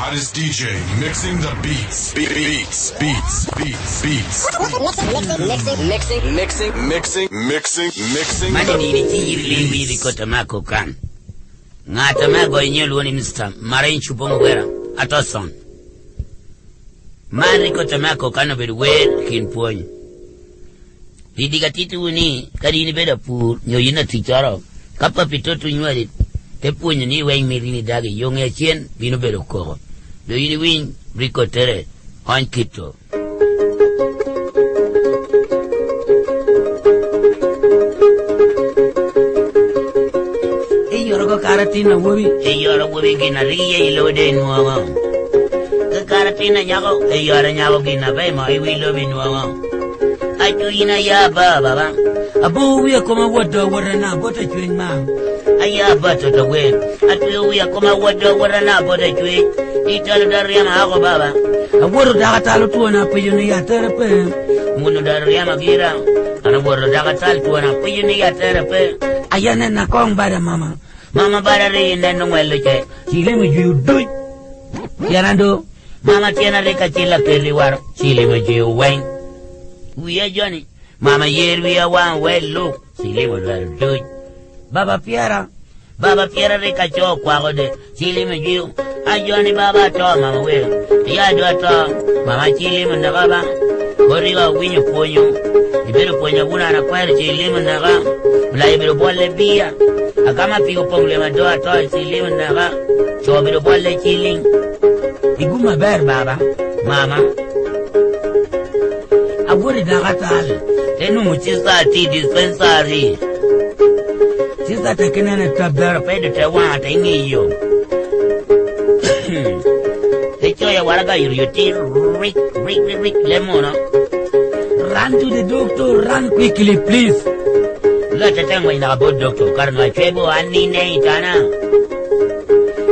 hottest DJ mixing the beats. Beats. Mixing. Mani ni tiri limbi kota mako kan. Ngata mago inyelu ni Mr. Marin chupong wera atoson. Mani kota mako kan bedwe kin poñ. Didiga titi wuni kadi ni beda pur nyoyina ticharo. Kapa pitoto nywali te poñ ni weng mirini dagi yonge chien bino bedo ko. Do yini win rikotere on kito. Yoro karatina wobi yoro wobi gina riye ilode nuwa ka karatina nyago yoro nyago gina be ma iwi lobi nuwa atu ina ya baba abu wiya koma wado warana bota chwen ma aya bato to we atu wiya koma wado warana bota chwen italo dariya ma ko baba aworo daga talo tuona peyone ya terape munu dariya ma gira ana woro daga talo tuona peyone ya terape ayana na kong bada Mama barari inda nungwelo che chile me jiu dui yanando mama tiena reka chila peli war chile me jiu weng uya Johnny mama yer wiya wan welu chile me war dui baba piera reka cho kwa de chile me jiu a Johnny baba to mama we ya do to mama chile me ndaba koriwa winyo ponyo ibero ponyo buna na kwa chile me ndaga la ibero bolle bia akama pigo problema doa toa chilling naga chobiro bolle chilling iguma ber baba mama aguri daga tal tenu muchisa ti dispensary chisa tekena tabdar pedo te wa ta ingiyo techo ya waraga yurioti rik lemon run to the doctor, run quickly please. Let the time when I bought doctor, Karma Trebo, and Nina.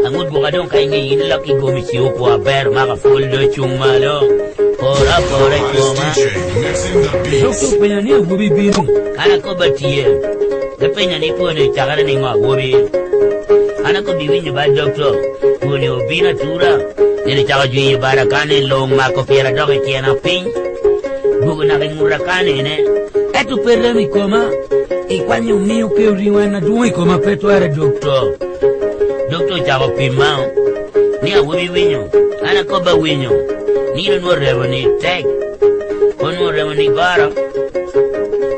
Ang buka dong kay ngayon lucky gumisyo ko bear maka full do chumalo. Ora chuma. Doctor penani gubi biru. Kana ko batie. Depenya ni po ni tagara ni ma gubi. Ana ko biwin ba doctor. Kuni obina tura. Ni taga juyi barakane long mako pera dog tiena ping. Bugo na king murakane ne. Etu perre mi koma. Ikwanyo miu ke uriwana duwe koma petu are doctor. Doctor chavo pimao. Ni awobi winyo. Ana koba winyo. Ni no revo ni tag. Ono revo ni bara.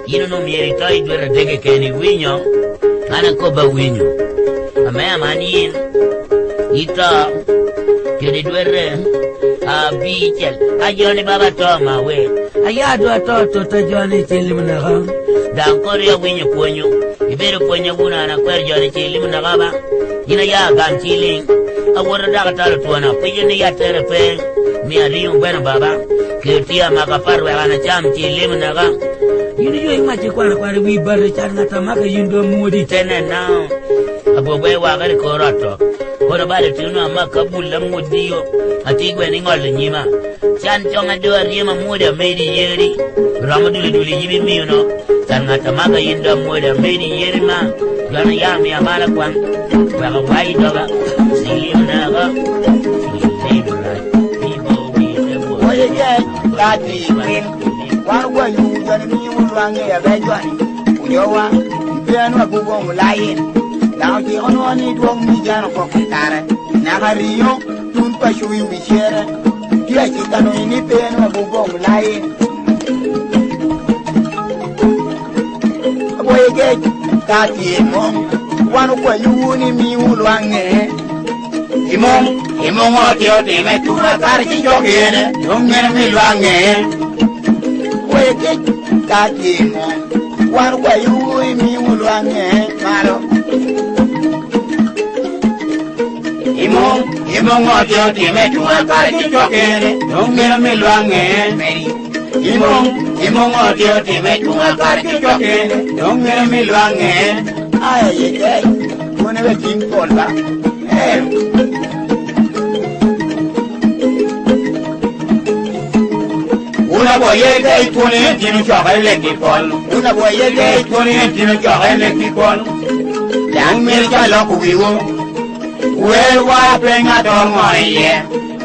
Ino no mierita idwera dege keni winyo. Ana koba winyo. Amaya manin. Ita. Kedi dwere. Bichel. Ajoni baba toma we. Ayado atoto tajoni chilimnaga. Dankori ya winyo ponyo. Ibero ponyo guna na kwer joni chilimnaga. Ina ya gam chiling. Awara daga talo tuana. Pijini ya terepe. Mia riyo bueno baba. Kirtia makaparu ya gana cham chilimnaga. Yini yo imache kwa wibare charnata maka yundo mudi tene nao. Abogwe wagari korato. Kora bale tunu makabula mudiyo. Atigwe ni ngol nyima. Chan chonga doa rima muda medi yeri. Ramaduli duli yibi miyuno. Charnata maka yundo muda medi yeri ma. Gana yami amala kwan. Waka wai doga. Silimnaga. Silimnaga. Oye ye, kati win. Wangwa yu jani mi wange ya bejwani. Uyowa, mpenu wa kubo mulayin. Now the only dog me jano for Kitare. Nagario, Tunpa Shui Michere. Kiakitano in the pen of Bubong lying. Away get Tati Mom. One of you wouldn't me Ulange. Imong what you're doing to a party jogging. Don't get me lange. Away get Tati Mom. One way you wouldn't me Ulange. Malo. Imong what you're doing to a party jogging. Don't get me lange. Imong what you're doing to a party jogging. Don't get me lange. Ay, whenever King Polva. Una boya de 20 tiene que haber electrical. Una boya de 20 tiene que haber electrical. La América lo cubió. Well, why bring a dog on ye?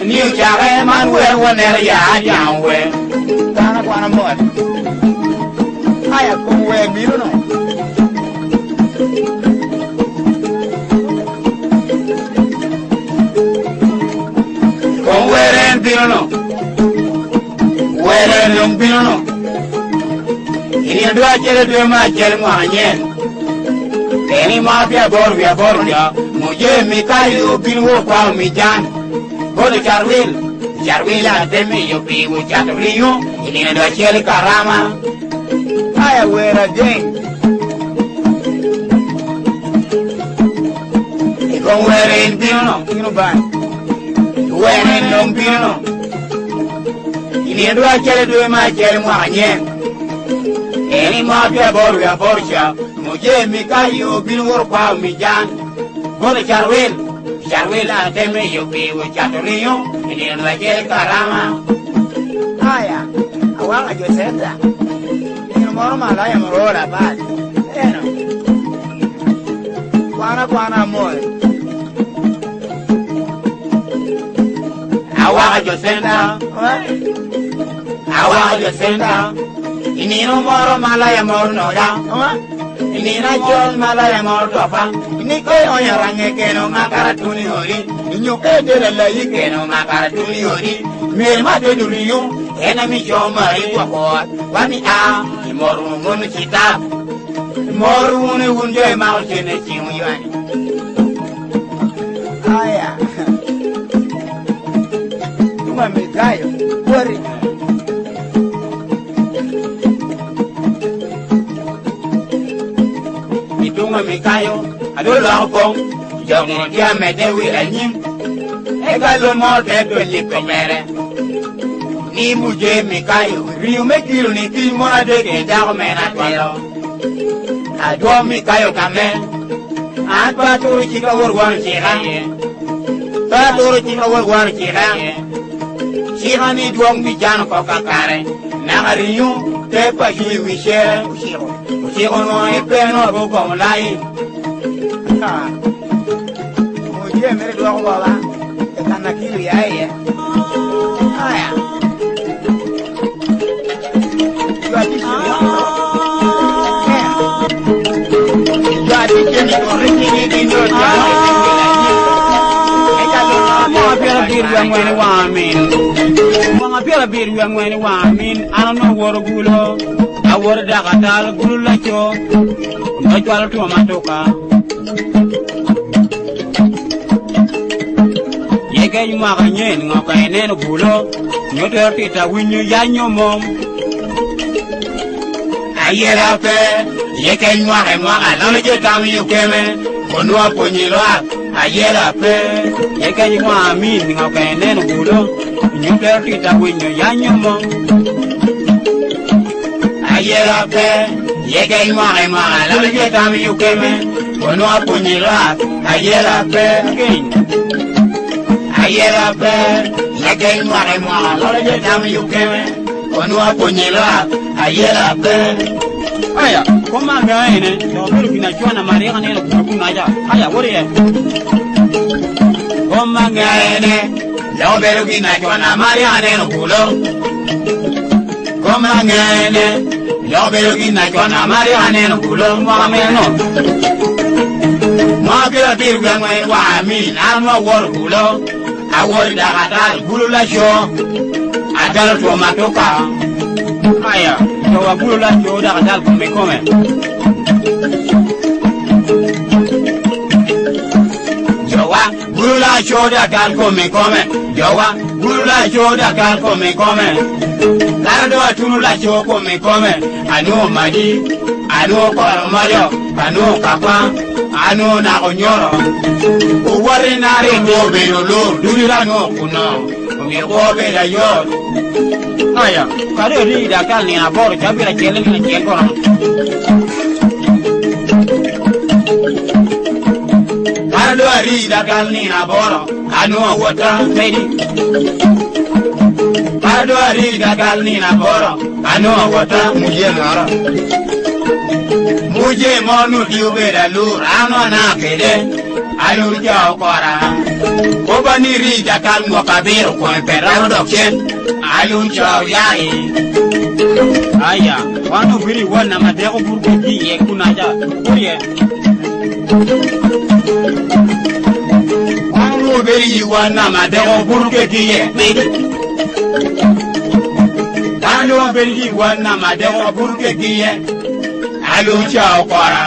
New Jare man, well, whenever you are young, well. Dana Guana Mud. I have come where me, you know. Come where and Piano. Where and Piano. In your door, do my German. Any mafia board, we are born here. Muje Mikayu, Pinu, Pau, Mijan. Go to Charwil. Charwila, Demi, you be with Chateau, in a Cheli Karama. I wear a game. You go wear in Pino, you know, by. When in Long Pino. In the end, I tell you my German. Any mafia board, we are born here. Muje Mikayu, Pinu, Pau, Mijan. Go to Charwil. Charwila, Demi, you be with Chateau, in the Cheli Karama. Aya, I want to say that. Normal, I am road about. Guana more. I want to send out. I want to send out. In no more Malaya more no down. In a John Malaya more topa. Nico on your Rangekeno Makaratuni Hori. In your case, the Layikeno Makaratuni Hori. May matter to you. Enemy John Marie Waport. One hour. Moru chita, moru unje mountain chimuani. Aya, tuma mikayo, worry. Ituma mikayo, adola hong, jamu dia medewi anyim. Egalo mo teto lipemere. Ni muje mikayo, riu mekiru ni ki mora de ke jago mena twalo. Adwo mikayo kame, atwa turu chika worwan chira. Ta turu chika worwan chira. Chira ni duong bijano ko kakare. Na riu te pa hi wishere ushiro. Ushiro no epeno ro ko lai. Muje mere duong baba. Kana kiru ya ye. Aya. I don't know what a gulo. I would have done a gulu like you. I got to a matoka. Ye get you maganin, okay, and then a gulo. You dirty that when you yan your mom. Ayer up there, ye can walk and walk. I don't get down you came in. When you up when you laugh, ayer up there, ye can you want me, okay, and then a gulo. You dirty that when you yan your mom. Ayer up there, ye can you walk and walk. I don't get down you came in. When you up when you laugh, ayer up there again. Ayer up there, ye can you walk and walk. I don't get down you came in. When you up when you laugh, ayer up there. Aya, come on, guy, no looking at John and Maria and Kunaja. Aya, what are you? Come on, guy, no looking at John and Maria and Kulo. Come on, guy, no looking at John and Maria and Kulo. Mamma, Margaret, I mean, I don't know what Kulo. I want that Gula show. I got it from Matoka. Aya. So a good like you that help me come. Joa, good like you that can come. Joa, good like you that can come. Lado a two like you come. I know Madi, I know Mario, I know Papa, I know Naonyoro. What in our do you know? We go a yard. Aya, kare ri da kan ni abor jabira chele ni cheko. Kare ri da kan ni abor, anu wata medi. Kare ri da kan ni abor, anu wata muje mara. Muje monu diube da lur, anu na kede. Aluja okora. Obani rija kalmo kabiru kwen perao dokchen. Aluja yai. Aya, wano biri wana madeko burbuki ye kunaja. Kuye. Wano biri wana madeko burbuki ye. Wano biri wana madeko burbuki ye. Aluja okora.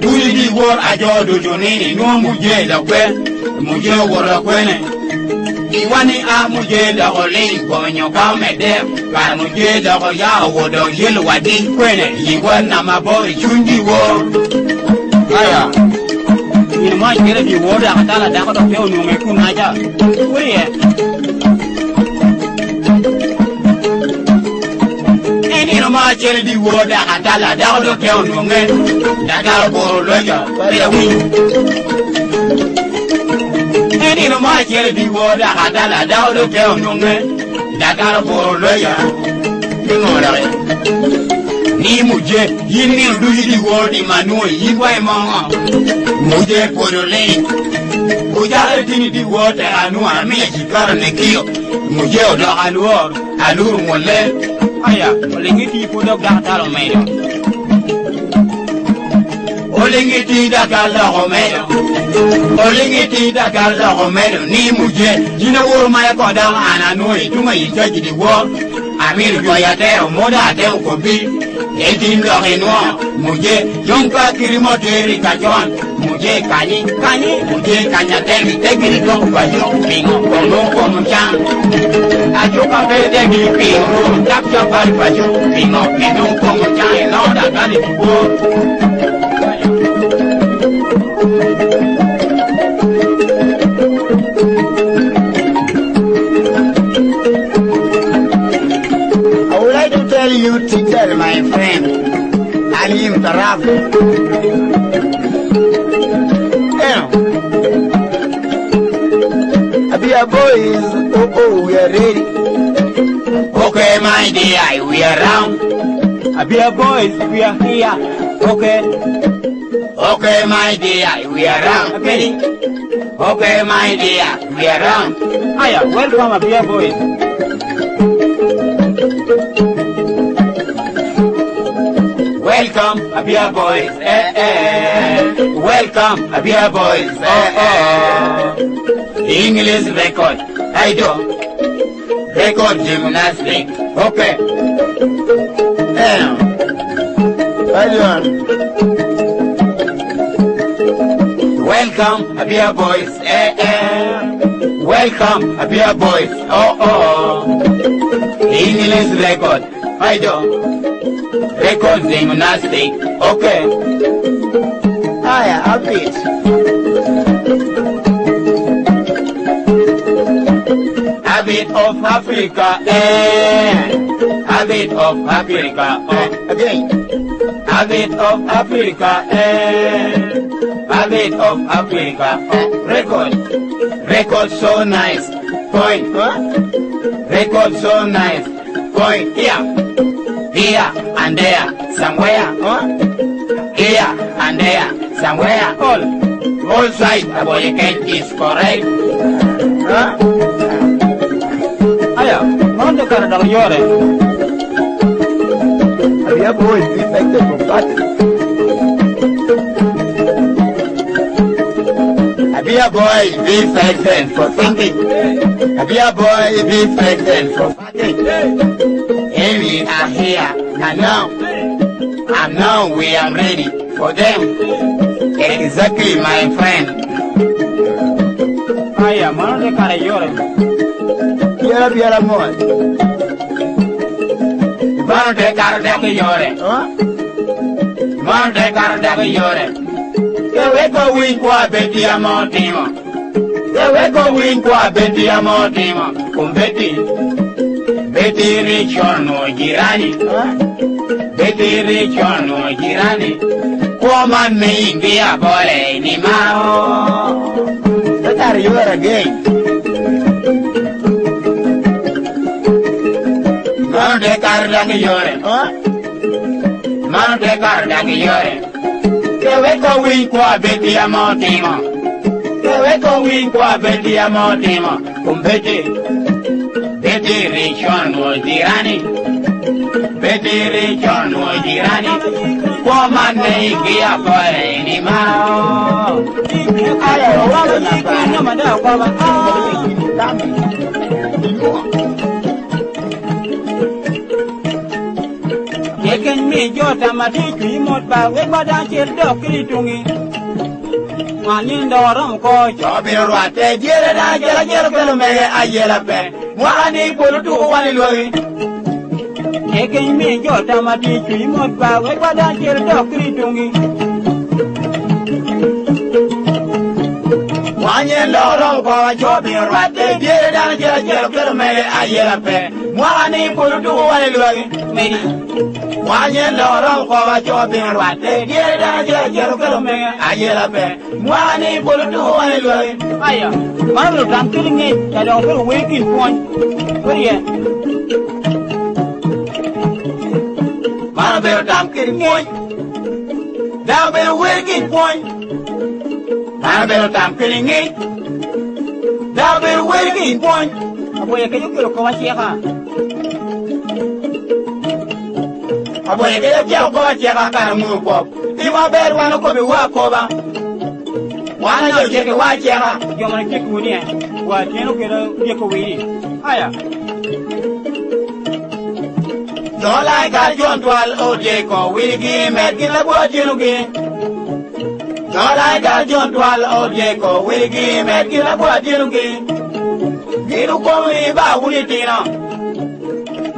Uli wor ajo dojo nini no muje da kwe muje wor kwene iwani a muje da oli konyo ka mede ka muje da ko ya wodo yel wadi kwene iwana maboy chunji wo Aya, ini mah kira di woda katala da ko do feo no me kunaja. Kuye. Eno ma chere di woda atala da do ke onunge da ga boro loja ya wi eno ma chere di woda atala da do ke onunge da ga boro loja ngora ni muje yini du yidi wodi manu yiwa mama muje porole ujare tini di woda anu ami jikara ne kiyo muje odo alur molle Aya, olengiti podok da katalo medo. Olengiti da kala Romero. Olengiti da kala Romero. Ni muje. Jina wuro maya koda ananoi. Tuma yitaji di wo. Amir joyateo. Moda ateo kobi. Etin lori noa. Muje. Yonka kirimoteri kajon. Muje kanyi. Muje kanyateri. Tegiri tong bajo. Pingo. Kono kono chan. Ajoka vede pingo. Tapcha pari bajo. Pingo. Pingo kono chan. No da kani tibo. I would like to tell you to tell my friend Alim Taraf. Abia boys, we are ready. Okay, my dear, we are around. Abia boys, we are here. Okay. Okay, my dear, we are around. Ready? Okay, my dear, we are around. Aya, welcome Abia boys. Welcome, Abia boys. Welcome, Abia boys. English record. I do. Record gymnastic. Okay. Welcome, Abia boys. Welcome, Abia boys. English record. I do. Record gymnastic. Okay. Hiya, upbeat. Habit of Africa. Habit of Africa. Again. Habit of Africa. Habit of Africa. Record. Record so nice. Point. Record so nice. Point. Here and there, somewhere. Here and there, somewhere. All sides of the gate is correct. Aya, mando kara da yore. Abia boy, defected for party. Abia boy, defected for thinking. Abia boy, defected for fighting. And we are here, and now we are ready for them. Exactly, my friend. Aya, mando kara yore. Biara more. Mande kara yore. Mande kara yore. Keweko win kwa beti ya motima. Keweko win kwa beti ya motima. Kumbeti. Beti richono jirani. Beti richono jirani. Kwa man mingi ya bole ni mao. Tatari yore again. Mande kara yore. Mande kara yore. Keweko win kwa beti ya motima. we go win kwa beti ya motima. Kumbete. Beti Richon o jirani. Beti Richon o jirani. Kwa mane ikia kwa ni mao. Aya, wala na pa. Na mada kwa ba. Yeken mi jota madiki mot ba we badan chir dokri tungi. Manin doram ko Chobiro rwate jere da jere pelo mege ayela pe. Mwani polo tu wani lori. yeken mi jota madiki mot ba we badan chir dokri tungi. Mwani loro ko chobiro rwate jere da jere pelo mege ayela pe. Mwani polo tu wani lori. Meri Mwani loro ko chobiro rwate jere da jere pelo mege ayela pe. Mwani polo tu wani lori. aya maro dam kilinge ya do ko wekin point woriye Mana bero dam kiring point. Down bero working point. Mana bero dam kiring it. Down bero working point. aboye ke yukiro ko wasiya Aboye kaya kia ko cheka kana mu ko. Ima bero wano ko be wa ko ba. Wana yo cheke wa cheka. jomana ke kuni wa teno ke do ko wiri aya Dola ka jon twal o je ko wigi met gina bo chinu gi. Dola ka jon twal o je ko wigi met gina bo chinu gi. Giru ko mi ba wuli tina.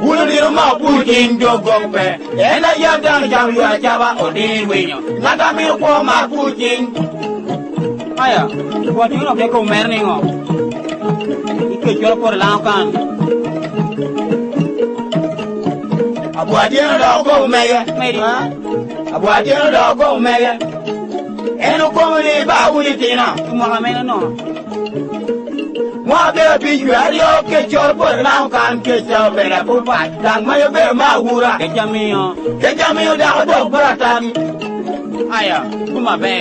Wulu diru ma putin jogong pe. Ena yadang jam yu ajaba o din winyo. Nata mi ko ma putin. aya wa teno ke ko merni ngo ike jolo por lankan Abu adino do go mege. Meri. Abu adino do go mege. Eno ko mi ba wuli tina. mo hamena no Mwa be bi yu ari o ke chor por lankan ke chor be la pu pa. Dang ma yo be ma wura. ke jamio Ke jami yo da do bratan. aya kuma be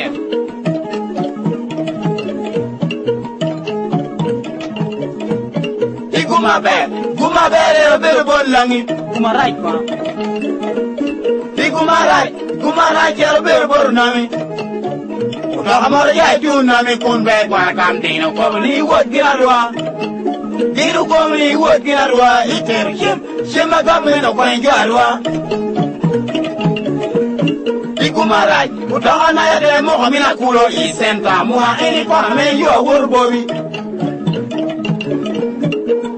Guma be le be bon langi. kuma right ko Guma rai ke be bon nami. Uta amor ya tu nami kun be kwa kam dino ko ni wo girarwa. Dino ko ni wo girarwa iter shema gamme no kwa njarwa. Guma rai uta ana ya de mo mina kulo I senta mo ha eni kwa me yo wurbowi.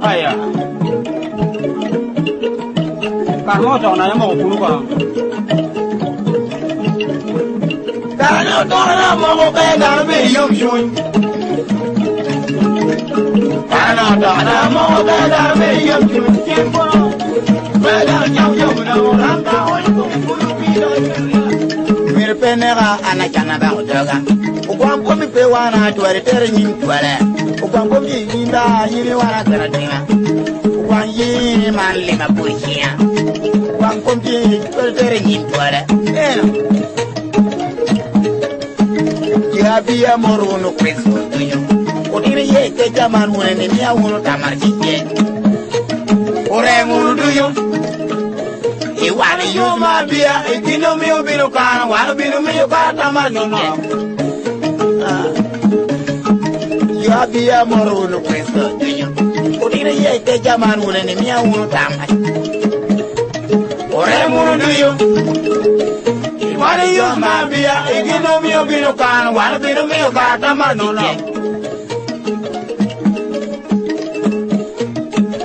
aya karmo to na mo kunu ko Dana mo be dana be yum shun. Dana mo be dana be yum shun. Tiempo. Be dana chau yo na mo ranga oi ko kulu bi do. Mir penera ana chana ba odoga. Ukwam ko mi pe wana twere tere nyin twere. Ukwam ko mi yinda yiri wana kana tinga. Ukwam yiri man lima bushia. Ukwam ko mi twere tere nyin twere. Abia moruno kweso tuyo. Odire ye ke jaman wene ni awuno tamar kike. Ore munu tuyo. Iwani yuma bia ikino mi ubino kana wano bino mi yukara tamar kike. Abia moruno kweso tuyo. Odire ye ke jaman wene ni awuno tamar. Ore munu tuyo. Wani yuma bia ikino mi ubino kana wano bino mi yukara tamar kike.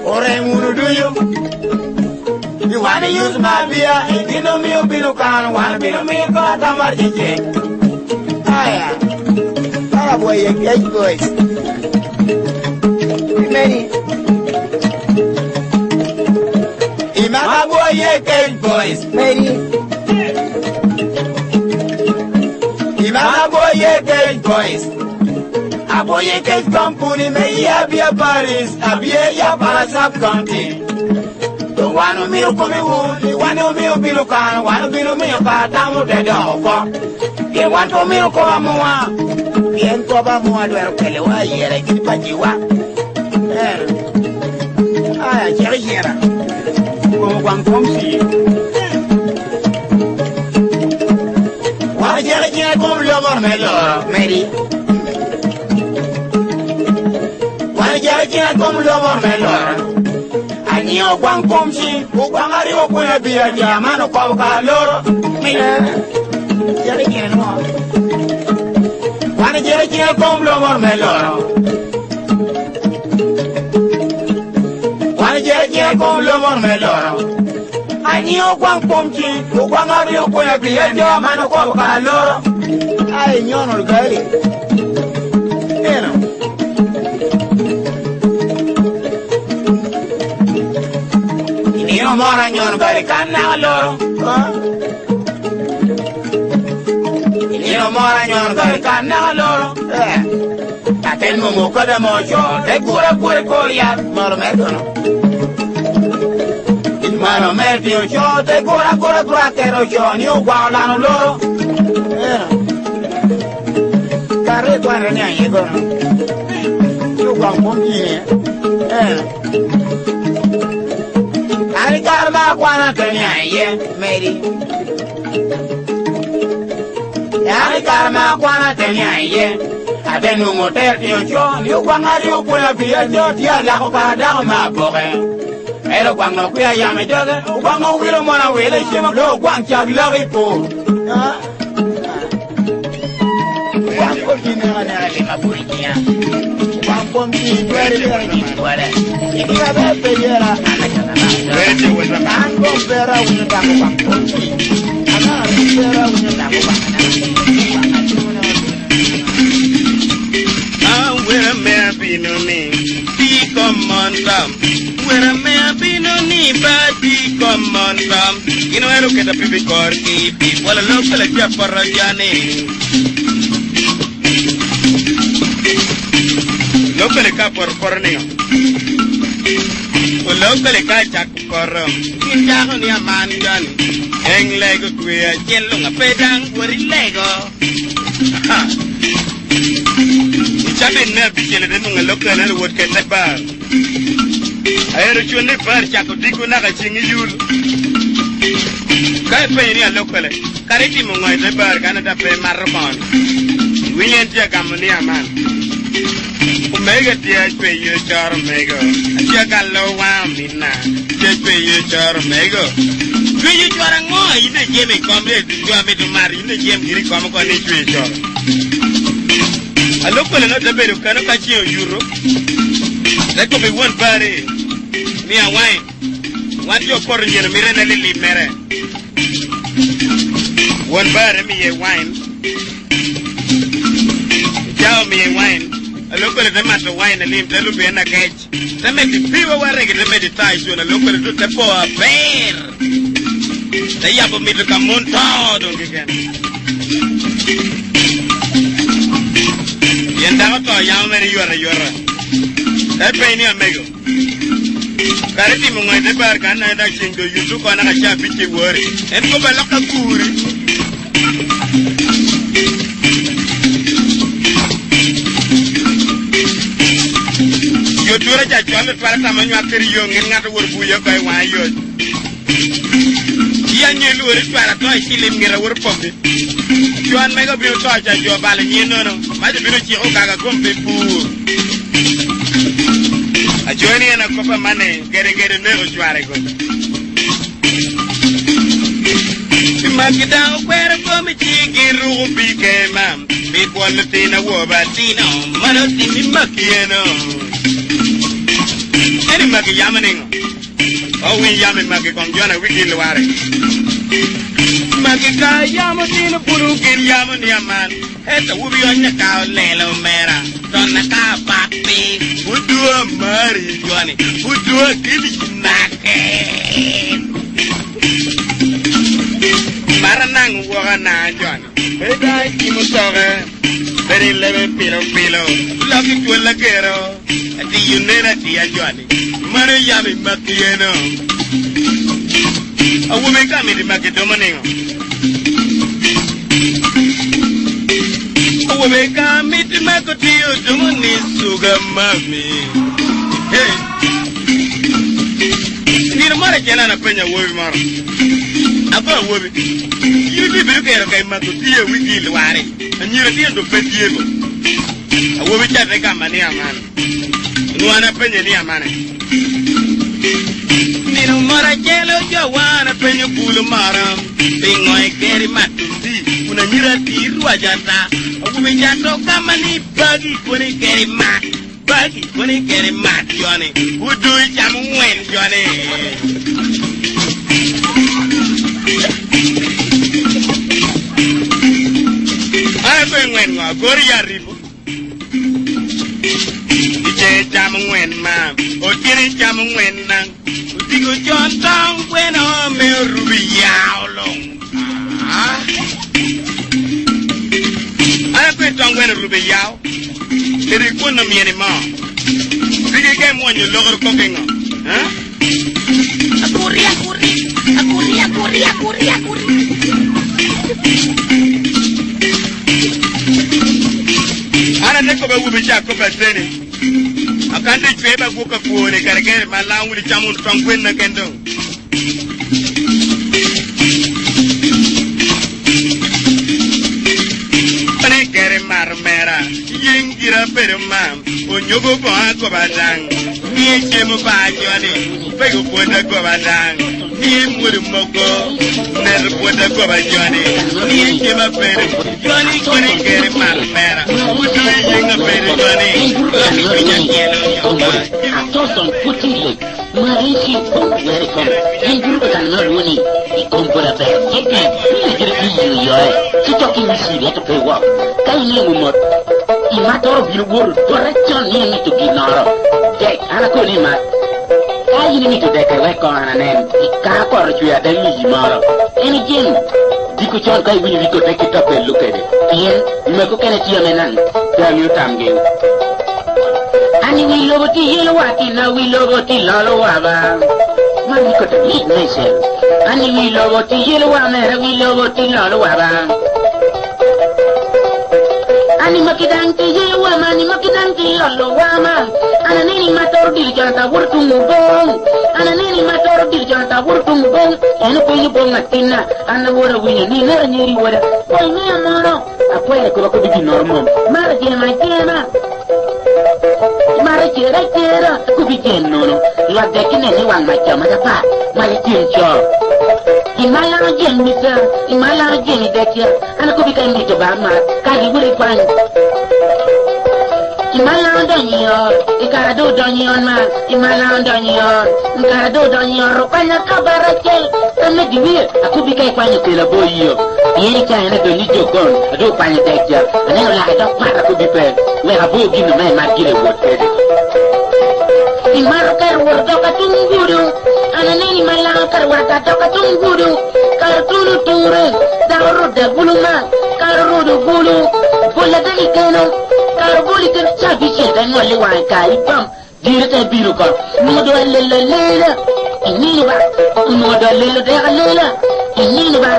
Ore munu tuyo. You wanna use my beer, you know me, you can wanna be me, got a margin. Aya, boy, you get boys. Many. Imama boy, you get boys. Many. Imama boy, you get boys. A boy, you get company, may be a Paris, a beer, ya para sub county. Wano mi ukumi wuli, wano mi ubilukan, wano bilu mi ukatamu de dofo. Ke wanto mi ukuma mua, bien coba mua duero que le voy a ir aquí para Chihuahua. Ah, quiera. Como cuando comsi. Guarda, quiera como lo mormelo, Mary. Guarda, quiera como lo mormelo. Año cuando comsi, cuando arriba puede pillar ya mano como calor. Mira, quiera no. Guarda, quiera como lo mormelo. Quiere con lo mormelo. Año cuan pomchi, cuan abrió con el cliente a mano con calor. Ay, ño no gali. Bueno. Y ni no mora ño no gali cana loro. Y ni no mora ño no gali cana loro. Aquel mumuco de mocho, de cura coria, mormeto no. Mano medio yo te cura pero yo ni igual la no loro. Carre tu arena y con. Yo con pompi. Ay karma cuando tenía ye, Mary. Ay karma cuando tenía ye. Ate no motel yo ni cuando yo puedo pillar yo tía la copa da ma boque. Pero cuando fui allá me llegué, cuando fui lo mona huele y se me lo guancha la ripo. Cuando tiene una de la policía, cuando mi duele de duele, y que la vez pellera, tango pera un tango cuando ana pera un tango Ah, where a man be no name, be come on down. Where a man be no need, but be come on down. You know, I look at the people corky, people a local at Japarajani. Look at the copper for Neo. Look at the kayak for in Jahonia man gun. Hang Lego queer, yellow a pedang, where it Lego. Chamin na bigyan na nung local na wood kay bar. Ay rechon ni bar chako diko na kachingi yul. Kay pa ni local. Kariti mo ngoy na bar kana da pe marron. William dia gamni aman. Omega dia pe yo char mega. Dia gallo wa minna. Dia pe yo char mega. Yo char ngoy ni jeme komre du ame du mari ni jem giri kom ko ni chwe. I look at another bed of Canada euro. That could be one body. Me a wine. What your foreign in a mirror lily mere. One body me a wine. Tell me a wine. I look at the matter wine and leave the loop in a cage. They make the people were regular meditation. I look at the poor bear. They have me to come on town again. Yenda to yamere yora e pe ni amego kariti mo ngai de bar kan na da chingo yusu ko na ka cha bichi wori en ko bala ka kuri yo dura ja chome para tamanyo akeri yo ngin ngata wor bu yo kai wa yo ya nyelu wor para to silim ngira wor pombe Joan mega bio to ja jo bale ni no ma de bino chi o kaga kombe pur a joni na kopa mane gere ne o jware go ma kita o kwere ko mi chi giru bi ke mam bi kwal tina wo ba tino mano ti mi makieno eni maki yamaning o wi yamin maki kom jona wiki lware Magika yamo tino puru kir yamo ni aman. Eta wubi onya kao lelo mera. Dona ka papi. Udua mari juani. Udua kili nake. Maranang waka na juani. Beda kimo toge. Beri lebe pilo. Laki tuwa lagero. Ati yunera tiya juani. Mare yami makieno. A woman come in the market domain. Uweka miti makotio dumuni suga mami. Hey. Nino mara jana na penya wobi mara. Apa wobi? Yudi biruka yaro kai makotio wiki luare. Anyira tiya do petiego. Wobi chate kama ni amana. Nuana penya ni amana. Nino mara jelo jawana penya bulu mara. Bingoy keri matundi. Unanyira tiru ajata. Wobi chato kama ni bagi kuni keri mat. Bagi kuni keri mat Johnny. Udui jamu wen Johnny. Apa wen ngwa gori ya ribu. Ije jamu wen ma. Otiri jamu wen nang. Utigo John tang wen o me rubi yao long. Apa tang wen rubi yao. Diri kuna mieni ma. Digi ke monyo logor kokengo. Huh? Akuri. Ana neko ba wubi cha ko ba sene. Akande chweba guka kuone kareke malangu ni chamu tongwen na kendo. Pane kere marmera, yingira pero mam, onyogo po ko badang. Ni chemu ba joni, pego poda ko badang. Ni muri moko, ner poda ko ba joni. Ni chema pero joni kone kere marmera. Udu yinga pero joni. Attention, faut-il Marie, where come? And you can not win it. Come for a bear. Get them. You are. She talking to see that pay work. Can you move? In matter of your word, correction you need to give Nora. Jack, I call him. I need to take a record and then it can't correct you at the tomorrow. Any gym. Diku John Kai will we go take it up and look at it. And you make a kind of man. Tell you time game. And we love to hear what in a we love to Laloava. Man, we could meet myself. And we love to hear one, we love to Laloava. And Makidan to hear woman, Makidan to Laloama. And an any matter of diligence, work to move on. And an any matter of diligence, work to move on. And a penny bone at dinner, and the water winner, neither and nearly water. Why, me a moro? A quail could be normal. Margin, my dear. Mara kera kubi no la dekin anyone my chama pa my chincho imala jen misa imala jen dekia ana kubi kan mi to ba ma ka di wuri kwan imala donyo ikara do donyo ma imala donyo ikara do donyo ro kana ka barakel kana di wi akubi kai kwan ko la boyo yeni ka na do ni jokon do kwan dekia ana la do para kubi pe we abo gino mai margile wote Imarkar warga tunggudu, anani malangkar warga tunggudu, kartunu ture, daru da buluma, karudu bulu, bola da ikeno, karubuli kan sabi dan wali wanka ipam, direte biruka, modo lela, ini ba, modo lela da lela, ini ba,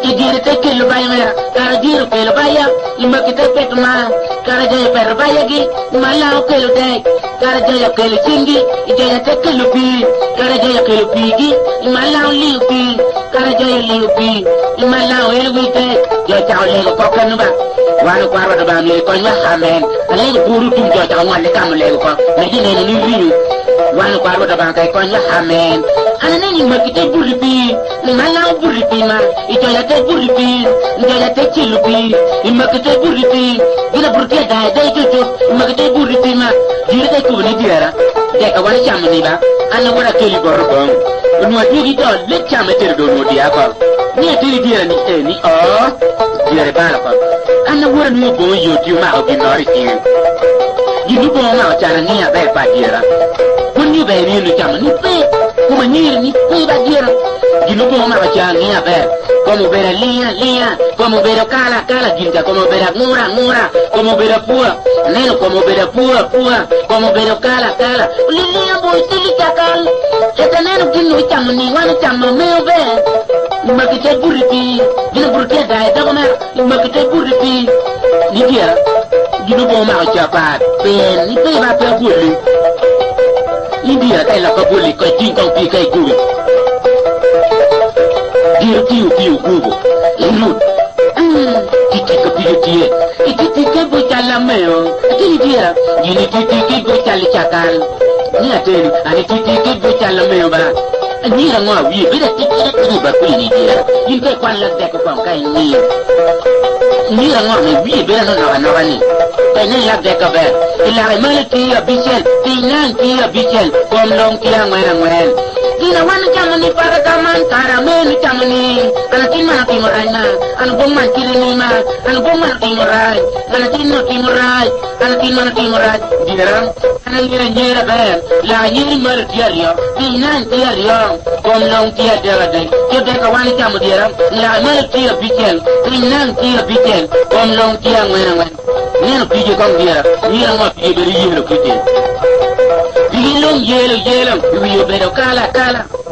direte kelo bayamera, karadiru kelo bayam, imakita petma, karajaya perbayagi, malau kelo dai. Karajaya kelu chingi, ijaya tekelu pi. Karajaya kelu pigi, imalau liu pi. Karajaya liu pi, imalau elwite. Jaya chao lego kokanu ba. Wanu kwarwa doba mle konywa hamen. Alego buru tum jaya chao mwale kamu lego ko. Medine ni riyu. Wanu kwarwa doba kai konywa hamen. Ananeni makite buri pi. Imalau buri pi ma. Ijaya te buri pi. Ijaya te chilu pi. Imakite buri pi. Gina burkia dai dai cucu. Imakite buri pi ma. Jiri tay kubni diara, jeka wala chamni ba, ana wala tuli borgo. Unwa diri to le chamne ter do no dia ko. Ni diri diara ni diara bala ko. Ana wala no go yo ti ma o binori ti. Yidu bo ma chana ni ya ba diara. Kunni ba ni no chamni pe, kuma ni pe ba diara. Yidu bo ma chana ni ya ba. Como ver a lía, como ver a cala, ginga, como ver a mura, como ver a pua, neno, como ver a pua, como ver a cala, lía, boy, silita cal, este neno que no chamo ni wana chamo meo ve, makite buriti, dino buriti da comer, makite buriti, bo ma cha pa pen ni pe ma pe buli India kai la ka buli ko tin kong pi kai ku Dia tiu kubo Lemut Titi ka pi tie Titi ka bo chala meo Titi dia Gini titi ka bo chala cakal Ni aten ani titi ka bo chala meo ba Ni la ngwa wi bida titi ka ba ku ni dia Yin kai kwan la de ko pam kai ni la ngwa wi bida no na ni Kai ni la de ka ba Ila ai ma ti ya bichel Ti nan ti ya bichel Kom long ti ang ngwen Ina wana chamani para kaman karamen chamani ana tinma timurai na ana bongman kilini ma ana bongman timurai ana tinma timurai ana tinma timurai dirang ana nyera ber la nyiri mar tiario tinan tiario kom long tia de kede ka wana chamu dirang la mar tia bikel tinan tia bikel kom long tia ngwen neno pije kom dira ni ma pije beri yelo kite Digilong yelo wiyo bedo kala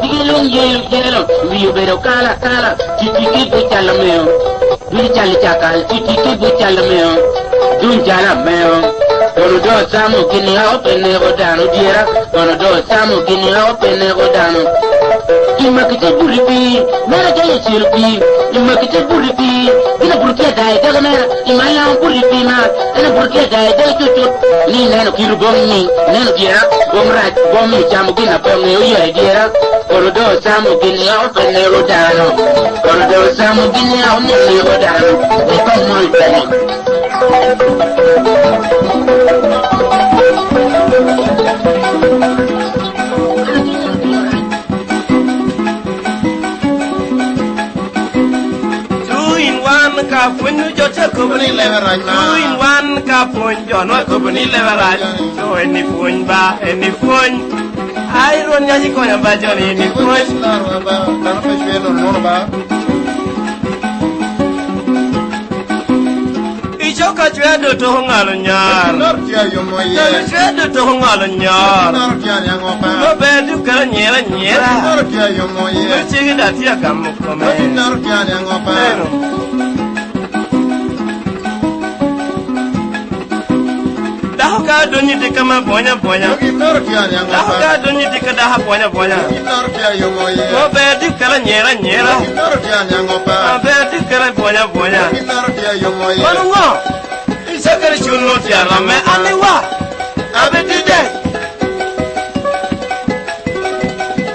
Digilong yelo wiyo bedo kala Titi ki bo chala meo Dun chali chakal Titi ki bo chala meo Dun chala meo Kono do samu kini hao pene godano diera Kono do samu kini hao pene godano Ima kite buripi Mera jaya silpi Ima kite buripi Ina burkia dai daga mera Ima yang buripi ma Ina burkia dai daga cucut Ni neno kiru bongi Neno diera Bom raj bom mi chamu gina bom ni uyo diera Kono do samu kini hao pene godano Kono do samu kini hao pene godano Ika mol pene Kapun jo cha kubni leveraj na in one kapun jo no kubni leveraj so eni pun ba eni pun ai ron nya ko ya ba jo ni pun la ba na pe shwe no ba I jo ka chwe do to ngalo nya nor tia yo mo ye chwe do to ngalo nya nor tia nya ngo pa no be du ka nyera nor tia yo mo ye chi da tia kam ko me nor tia nya ngo pa Ka doni de kama bonya ka doni de kada ha bonya ko be di kala nyera be di kala bonya ko ngo isa kare chuno ti ara me aniwa abe di de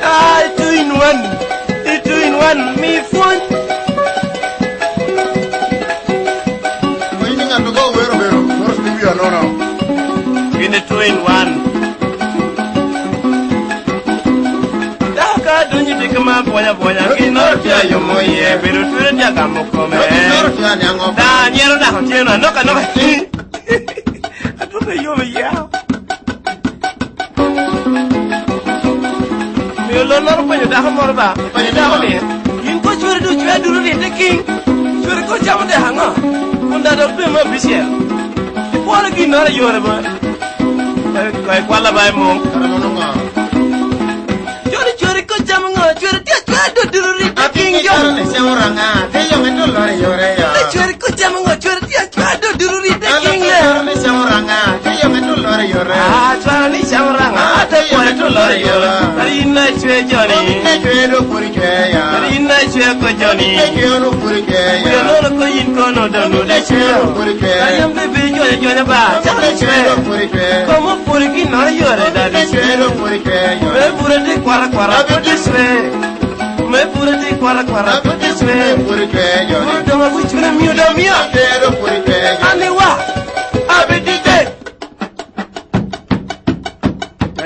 ai two in one mi fun Moi ni ngando go wero no studio no in a 2 in 1. Daka dunyi dikama bonya kinor tia yo moye beru ture dia kamu kome. Da nyero da hotieno noka. Atu be yo ya. Mi lo nor pa da hamor ba. Pa da holi. Yin ko chure du ri de king. Chure ko jamu de hanga. Kunda do be ma bisiel. Wala kinor yore ba. Kau kuala bay mong. Curi ko jam ngo, curi dia kado dulu ri. Aking jom. Seorang ada yang itu lari yore ya. Curi ko jam ngo, curi dia kado dulu ri. Aking ya. Seorang ada yang itu lari yore. Curi ni seorang ada yang itu lari yore. Hari ini curi Johnny. Curi do puri ya. Hari ini curi ko Johnny. Curi do puri ya. Curi ko yin ko no donu de curi. Puri ya. Ayam bebe Johnny ba. Curi do puri ya. Kamu puri ki nari yore dari. Curi do puri ya. Me puri di kwara budiswe. Me puri di kwara budiswe. Puri ya. Me dama buchuna mio. Curi do puri ya. Aniwa. Abedite.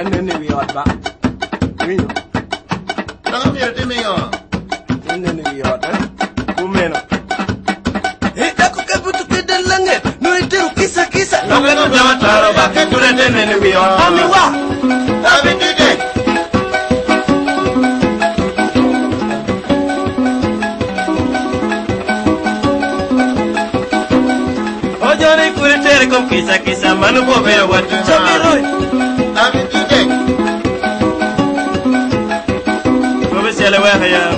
Nene wi otba. Winyo. Nang mir di mingo. Nene wi otba. Kumeno. Dako kabutu kedelange. No iteru kisa. Nongeno dama taro ba ke kure nene wi otba. Aniwa. Abedite. Ojone kure tere kom kisa manu bo bero watu chobiroi. Abedite. Sele wa ya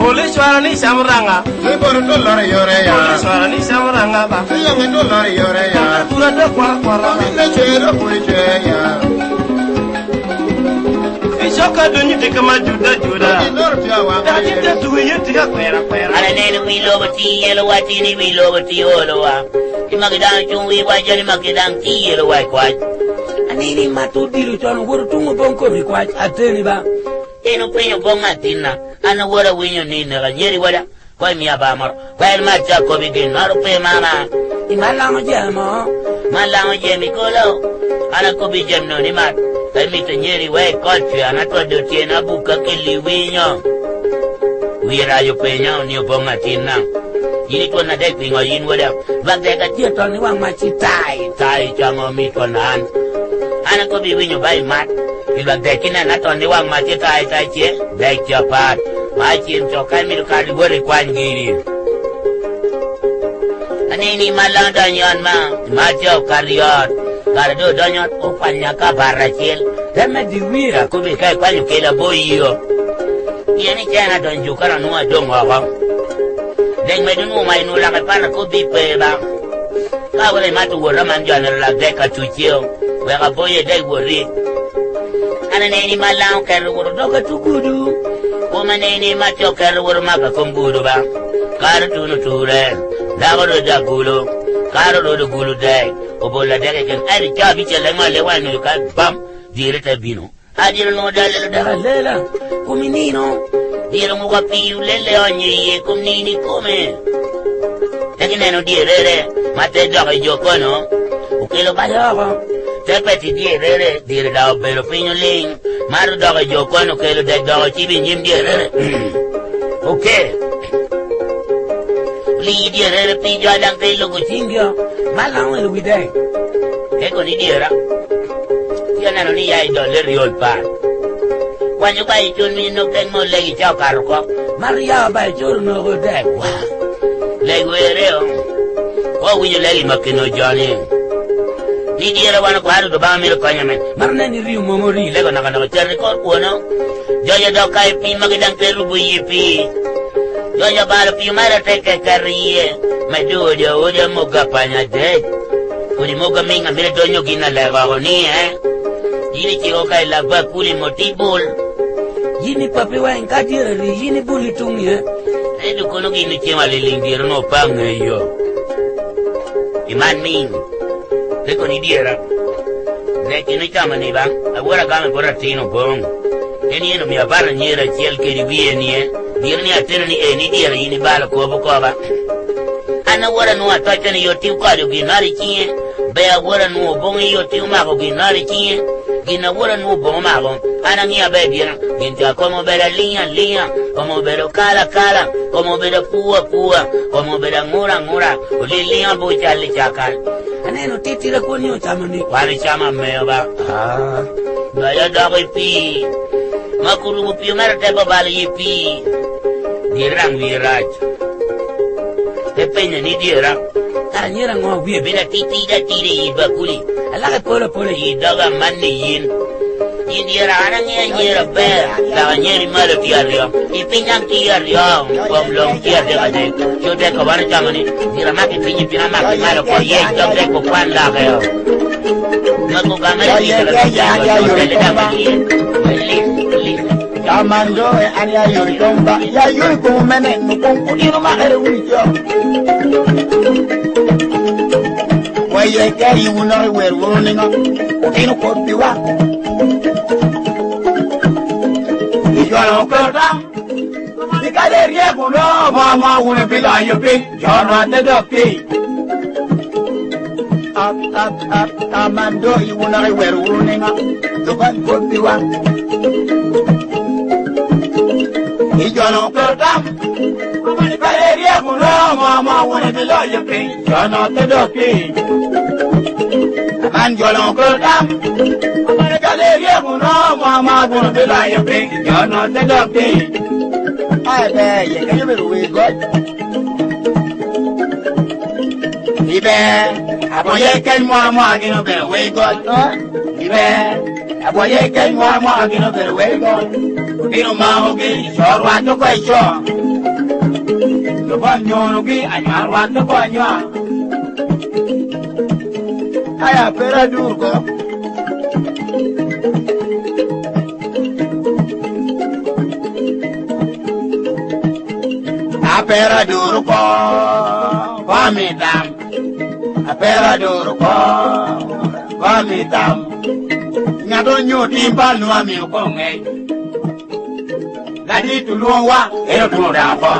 ole swara ni samranga. Ni bor to lor yore ya. Swara ni samranga ba. Yo me to lor yore ya. Tura de kwara. Ne chero kuche ya. Shoka dunyi tika majuda juda. Ni lor pia wa. Tajita tuwe tika kwera. Ala nene wilo bati yelo wati ni wilo bati yolo wa. Imagidang chungwi wajani magidang ti yelo wai kwaj. Anini matudiru chon wuru tungu bonko rikwaj ateni ba. Eno penyo bonga tina. Ana wara winyo nini ganyeri wada. Kwa mi abamar. Kwa ilma chako bigin maru pe mama. Imalango jemo. Malango jemi kolo. Ana kubi jemno ni mat. Kaya mitanyeri wai kochi anatwa dotie na buka kili winyo. Wira yo penya ni bonga tina. Yini tuwa na dek pingo yin wada. Bagdeka tiyo toni wang machi tai chango mitwa naan. Ana kubi winyo bai mat. Bagdekina na toni wang machi tai chie. Dek tiyo pat. Machi mcho kai miru kari wari kwan giri. Anini malang danyon ma. Machi au kariyot. Kardo danyon upanya ka barachil. Deme diwira kubi kai kwanyo kela boyo. Yeni chena donju kara nuwa dongo wang. Deng medunu mai nu la para ko bi pe ba ka wale matu wora man jana la de ka tuchio we ga boye dai wori ana ne ni malang ka woro do ka tukudu ko mane ni macho ka woro ma ka kombudu ba kar tunu ture da woro da gulo kar do gulu dai o bola de ke ari ka bi chele ma le wanu ka bam dire ta bino ajiro no dale da lela kuminino Dira muka piu lele onye kumnini kume. Lakini no direre mate doga jokono. Ukelo badogo. Tepeti direre dire da obero pinyoling. Maru doga jokono kelo de doga chibi njim direre. Okay. Li direre pijo adang kelo kuchingyo. Malang elu bidai. Eko ni dira. Tiana no ni yai do le riol par. Wanyo bai chun mi no ten mo legi chao karuko. Maria bai chun no go dek wa. Legi wereo. O winyo legi makino Johnny. Ni diera wana ko haru do ba mi ko nyame. Marne ni riu momori lego naka cherni kor kuono. Joya do kai pi magidang teru bu yipi. Joya bala pi mara teke kariye. Madudo odia moga panya dek. Kuri moga minga mire donyo gina lego ni Yini chiko kai lagba kuli motibul. Yini papi wa enkatira li yini buli tungi Edu kono gini chema lilingiro no pange yo. Iman min. Leko ni diera. Neki ni kama ni bang. Agora kame bora tino bong. Eni eno mi abara nyera chiel keri biye niye. Diera ni atena ni ni diera yini bala kobo koba. Ana wara nuwa tocha ni yotiu kado ginari chie. Bea wara nuwa bongi yotiu mako ginari chie. Gina wura nu bo mago ana ngia bedia ginta como bera linha como bera kala como bera pua como bera ngura ulilia bucha lichakal aneno titira kunyo chamani wali chama meba daya dawe pi makuru pi mara teba bali pi dirang viraj depende ni dira Caranyera ngwa wie bela titira tire ibakuli ala polo yidaga manni yin dira ananya nyera be la nyeri mala tiario ipinyang tiario komlong tiario ade jote ko bana jamani dira maki pinyi pina maki mala ko ye jote ko kwanda kayo nako kamera Kamando ani ayuri komba ya yuri kumene nukongu ino mahere wijo Waye kari wuna weru ninga ino kopiwa Ijono kota Ikale riego no mama wuna bila yopi Jono ate doki Kamando iwuna weru ninga Tukan kopiwa Ijono kota Ikale riego no mama wuna bila yopi Jono ate doki Anjolong kota Ikale riego no mama wuna bila yopi Jono ate doki Aye, ye can you be good? Ibe, aboye ken mama gino be we god. Ibe, aboye ken mama gino be we god. Gino ma oge, sorwa to ko iso. lo banyo gi anyar wan to banyo aya pera durko apera durko pamitam apera durko pamitam ngado nyoti mbalu ami ko ngai ladi tuluwa ero tuluda fa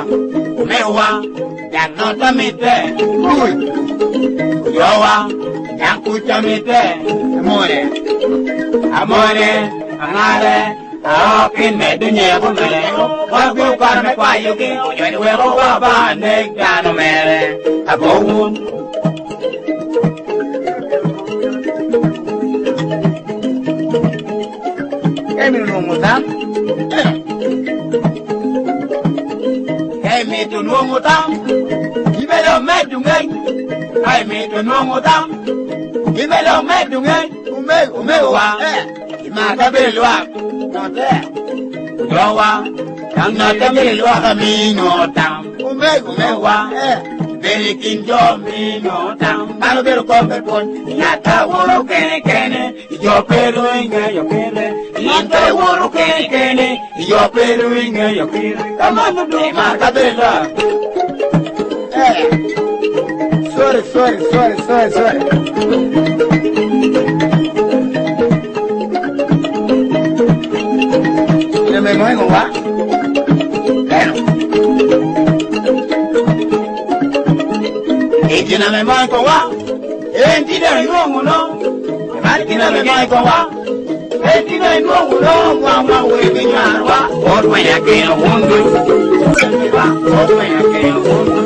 mewa yang nota mite yowa yang kucha mite amore amore angare akin me dunye ko mere wa ko par me kwa yuki yo ni we ko ba ne gano mere abowun emi no mutam emi to no mutam ibelo medungai emi to no mutam ibelo medungai ume wa ima kabelwa note yowa yang nata belwa kamino tam ume wa berikin jo mino tam malo bero kompon nyata woro kene kene yo pero inga yo kene nyata woro kene kene yo pero inga yo kene kamano do marca bella sorry me muevo va bueno ejina me muevo va ejina no no ejina me muevo va ejina no no wa we binyarwa orwa yake hundu va orwa yake hundu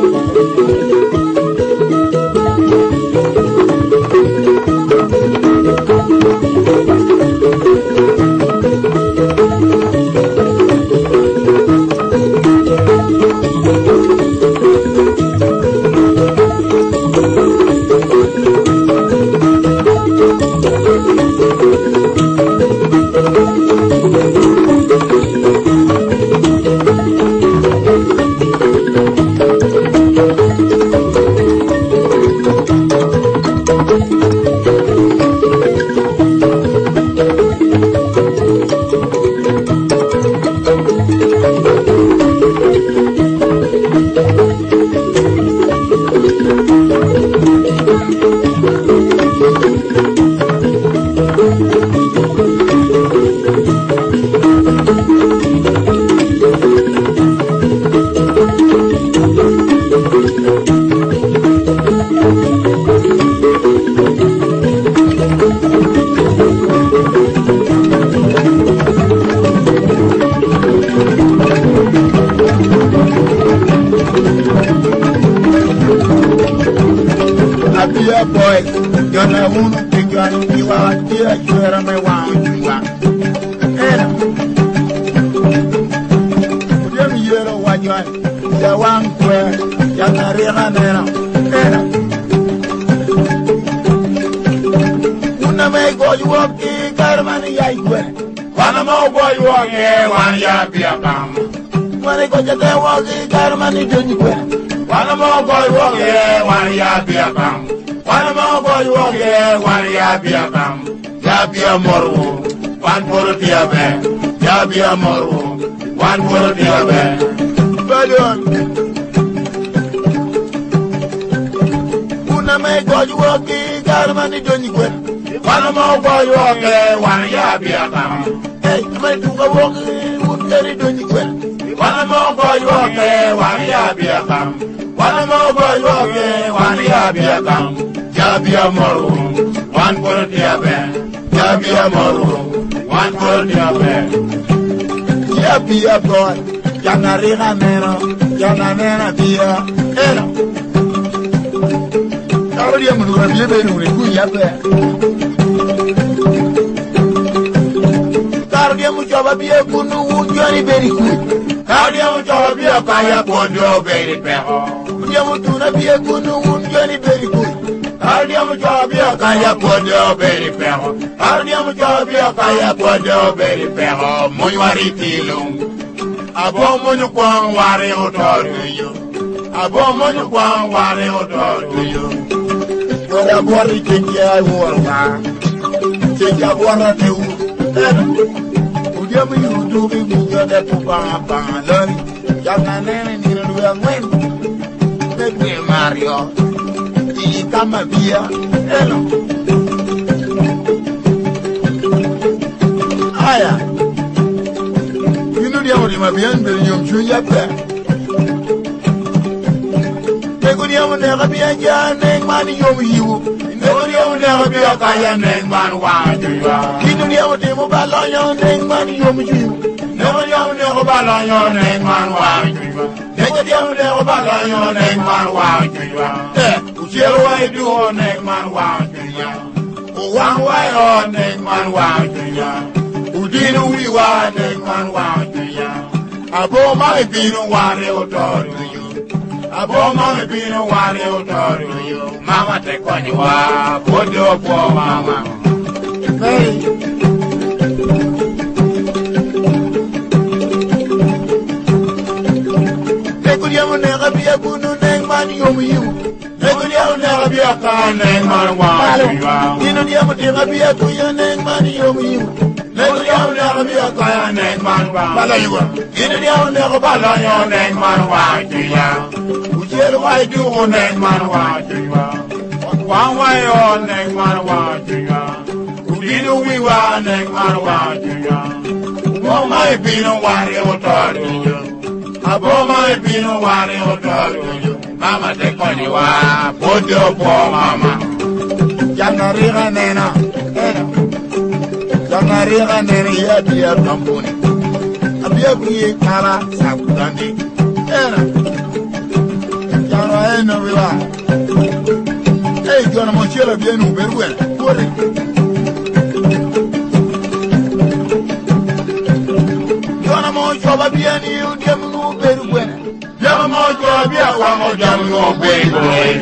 Abia boy, yona unu pigani kiwa kia chwera me wanjua. Era. Udem yero wajwan, ya wankwe, ya nariga nera. Era. Una me go yuoki karmani ya ikwe. Wana mo go yuoki wan ya bia bam. Wana go jate woki karmani jonikwe. Wana mo go yuoki wan ya bia bam. Wana mo boy woge wan ya bia bam ya bia moru wan poro dia be ya bia moru wan poro dia be badon una me goju woge garmani doni gwen wana mo boy woge wan ya bia bam hey me tu go woge un deri doni gwen wana mo boy woge wan ya bia bam wana mo boy woge wan ya bia bam Jabia moru, one for diabe. Jabia moru, one for diabe. Jabia boy, janariga mero, janamera bia, ero. Ahora me lo había venido en cuya be. Cardia mucho babia kunu ujari beri ku. Cardia mucho babia kaya pondo beri peho. Dia mutu na bia kunu ujari beri ku. Ardiam jobia kaya podo beri perro. Ardiam jobia kaya podo beri perro. Munwari tilung. Abo munu kwang wari otoruyo. Abomonu kwa wale odoyo. Wada bori kekia wora. Kekia wora te u. Udia mi udu mi buga de pupa pa lori. Jana nene ni ruwa ngwen. Bebe Mario. Ti kama bia. Elo. Aya. You know the Mabian Belgium Junior Pair. Negonia will never be a young man, you. Negonia will never be a Kayan man, why do you? Kidonia will never ballon your name, man, you. Negonia will never ballon your name, man, why do you? Negonia will never ballon your name, man, why do you? Uchiel, why do your name, man, why do you? One way on name, man, why do you? Udinu we want man want ya. Abo my bino ware otoru you. Abo my bino ware otoru you. Mama te kwani wa bodo po mama. Hey. Nekudia mo nega bia bunu neng man yomu you. Nekudia mo nega bia ka neng man wa you. Dinu dia mo nega bia ku ya neng man yomu you. Never never be a guy named Man Balayu. In the own never Balayo named Man White. Which is why do on name Man White. One way on name Man White. Who did we want name Man White? Oh, my Pino Wario told you. Above my Pino Wario told you. Mama, take on you are. Put your poor mama. Janariga Nena. Janariga Nena, dear company. A beer we Kara Sakudandi. Jara no Villa. Hey, John Mochella Bienu, very well. John Mochella Bienu, Jamu, very well. Jamu Mochella, one more Jamu, very well.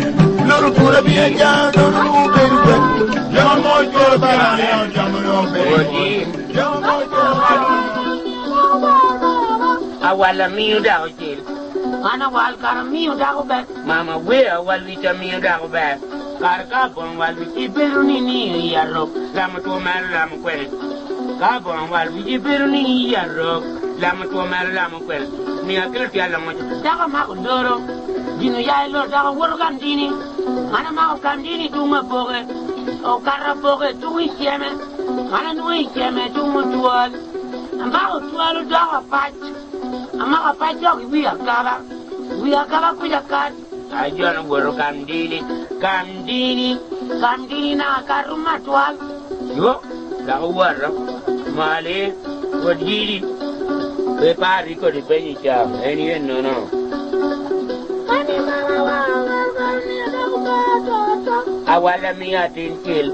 Little Pura Bian, very well. Jamu Mochella, Jamu, very well. Awala miu dago chil. Ana wal kar miu dago ba. Mama wea wal vita miu dago ba. Kar ka bon wal viti beru ni yarro. Lam to mar lam kwel. Ka bon wal viti beru ni yarro. Lam to mar lam kwel. Ni akil ti ala mo. Dago ma ko doro. Dinu ya lo dago wor kan dini. Ana ma ko kan dini tu ma boge. O kar boge tu icheme. Ana no icheme tu mo tual. Amba tual dago patch. Ama kapajok biya kaba kuja kat ajon goro kamdini na karuma twal yo la wara male wodiri be pari ko di penyi cha eni no ani mama awala mi atintil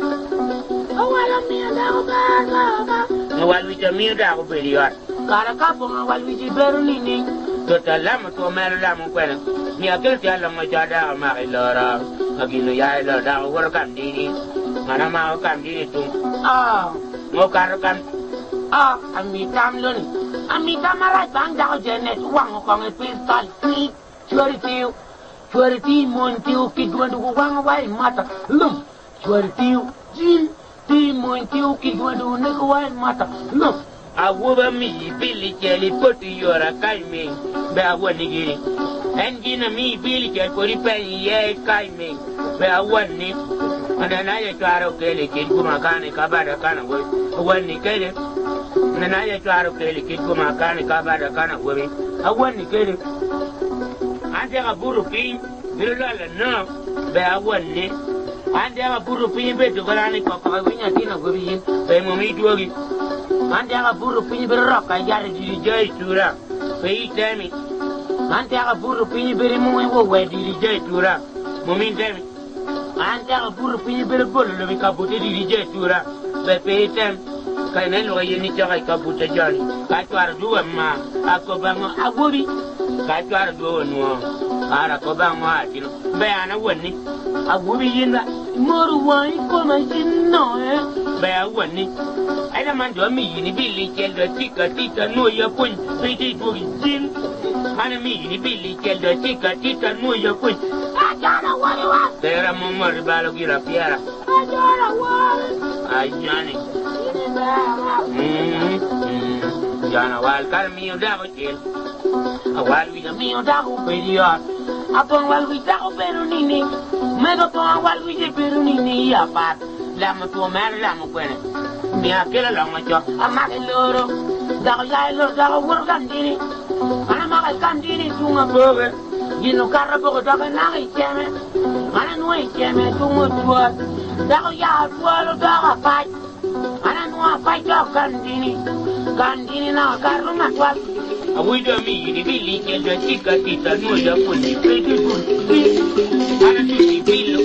awala mi da awal mi da ko period Kara kapo nga walwiji beru nini. Tota lama to mero lama kwena. Ni akil ti ala nga jada maki lora. Agino ya ilo da waro kam dini. Mana mao kam dini tung. Ngo karo kam. Amitam loni. Amitam maray bang dako jenet. Wang kong pistol. Chwari montiu kidwan dugu wang wai mata. Lum. Chwari jin. Ti montiu kidwan dugu nego wai mata. Lum. Awuba mi bili keli poti yora kaime be awani giri engina mi bili ke kori pen ye kaime be awani ana ye twaro kele ke kuma kane kabada kana go awani kele ana ye twaro kele ke kuma kane kabada kana go awani kele ande ga buru pin bilala no be awani ande ga buru pin be dogala ni ko ko winya tina go bi be mo mi duogi Ante aga buru pinyi beri roka yare diri jai tura. Pei temi. Ante aga buru pinyi beri mui wowe diri jai tura. Mumin temi. Ante aga buru pinyi beri bolu lobi kabute diri jai tura. Pei temi. Kaya nelo kaya ni chaka kabute jani. Kaya tuara duwa ma. Ako bango agobi. Kaya tuara duwa nuwa. Ara ko bango atino. Bayana wani. Agobi yinda. Moru wani koma jinno Baya wani. Aina man do mi yini bili kendo tika no ya pun piti do jin Anami ni Billy Keldo Tika Muyo Kuch. Ajana Wariwa. Tera Mumari Balogira Piara. Ajana Wari. Ajani. Jana Wal Carmio Davo Chill. A while with a meal Davo Period. Upon while we Davo Perunini. Medoton while we did Perunini apart. Lama to a man, Lama Quene. Mia Killa Lamacho, a Magaloro. Dagalo, Dago Candini. Anama Candini to a burger. You know, Carabo Daganai Keme. Ananway Keme to what? Dagoya, Puelo Daga fight. Ananwa fight of Candini. Candini now, Carlo Matwat. A widow me, the village, and the Tika no, you're pretty good. And a pretty pillow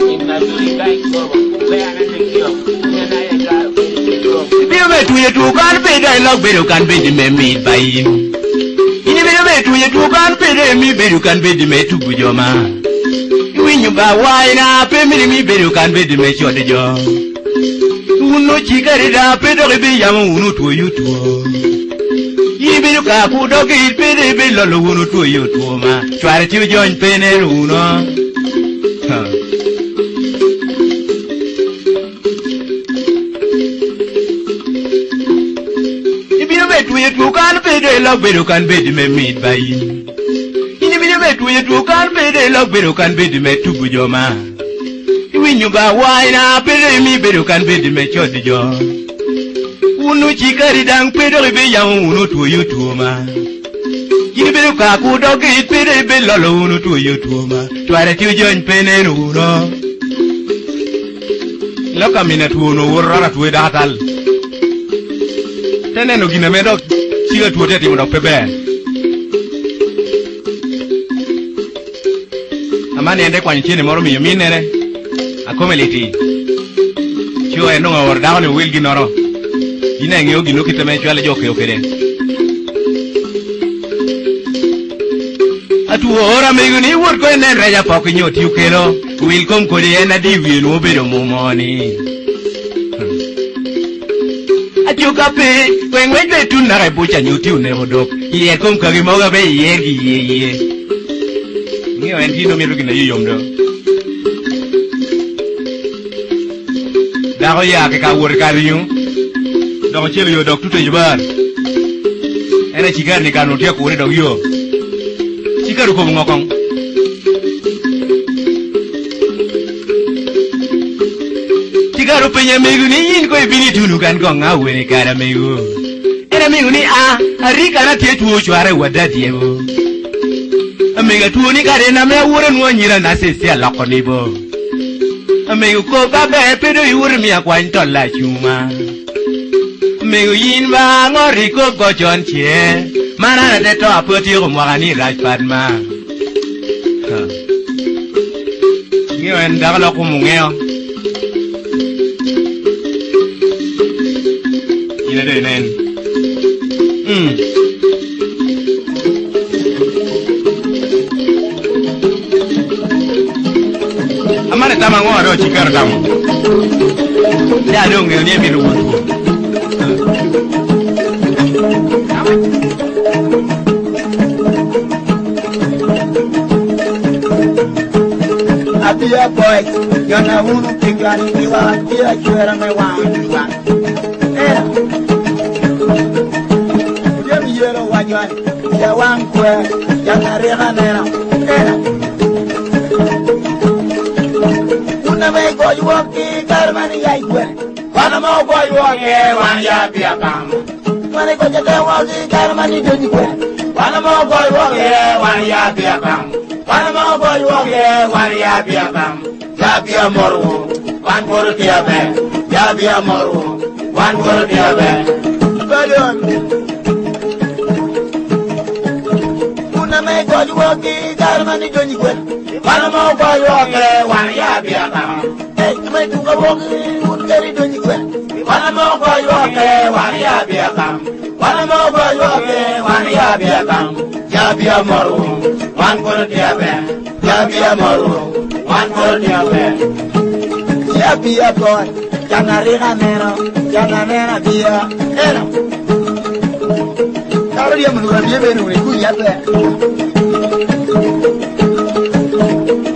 in the Julie Guy cover. Where I take you. And I got if you met with you can't pay the log, but you can be the made by him. If you met with you can't pay me, but you can be the made to good your man. When you buy wine, pay me, but you can be the made your job. Who no chica, pay the baby, young to you too. Even you can't put a gate, pay the bill to you too, ma. Try to join Penn and Uno. You can't pay the love, but you can be the made by him. In the middle, you can't pay the love, but you can be the made to good your man. When you buy wine, pay me, but you can be the made your job. Uno chica, down, pay the baby, young Uno to you too, ma. You be a caco dog, pay the bill alone to you too, ma. Try to join Penn and Uno. Look a minute, Uno, or rather to that all. Then no gina medok siga tuote ti modok pebe amani ende kwa nchini moro mi minere akome liti chio eno ngor dawo ni wil ginoro ina ngio gino kiteme chwale joke okede atu ora meguni wor ko ene reja pok nyoti ukelo wil kom kodi ena di wil obedo mumoni you got pay when they do not a butcher you too never dog. Ye come Kagimoga Bay, ye. You and you know me looking at you, young dog. Dahoyaka work carry you. Don't chill your dog to the bar. And a chicken cannot take word of you. Chicago Mokong. Chicago Penya Meguni, go be to look and go out when a caramel. And a Meguni, a Ricana take to you are what that you. A mega tunica and a mere wooden 1 year and I say, see a lock on the bow. A mega coca bear, pedo, you wouldn't be a quite tall like you, ma. Mego yin bang or Rico got John Chair. Man at the top, put your money right, Padma. You and Dagalokumungeo. In a day, then. I'm not a time I want to chicken down. I don't get near me to one. Be a boy, you're not who think I need you are here, you are my one. You're a one, you're one queer, you're a real. You never go, you walk in, Carmani, I quit. One more boy, you walk here, 1 year be a pound. When I go to the walk in, Carmani, don't you quit? One more boy, walk here, 1 year be a pound. One more boy walk here, 1 year be a bam. Yabia moru, 1 for the abe. Yabia moru, 1 for the abe. Balloon. Una may go to walk in, Darmani Johnny Gwen. One more boy walk here, 1 year be a bam. Hey, you may do a walk in, would carry Johnny Gwen. One more boy walk here, 1 year be a bam. One more boy walk here, 1 year be a bam. Yabia moru. 1 for the abe, Yabia moru, 1 for the abe. Yabia boy, Yanarina Nero, Yanarina Bia, Nero. Cardia Mura Bibi,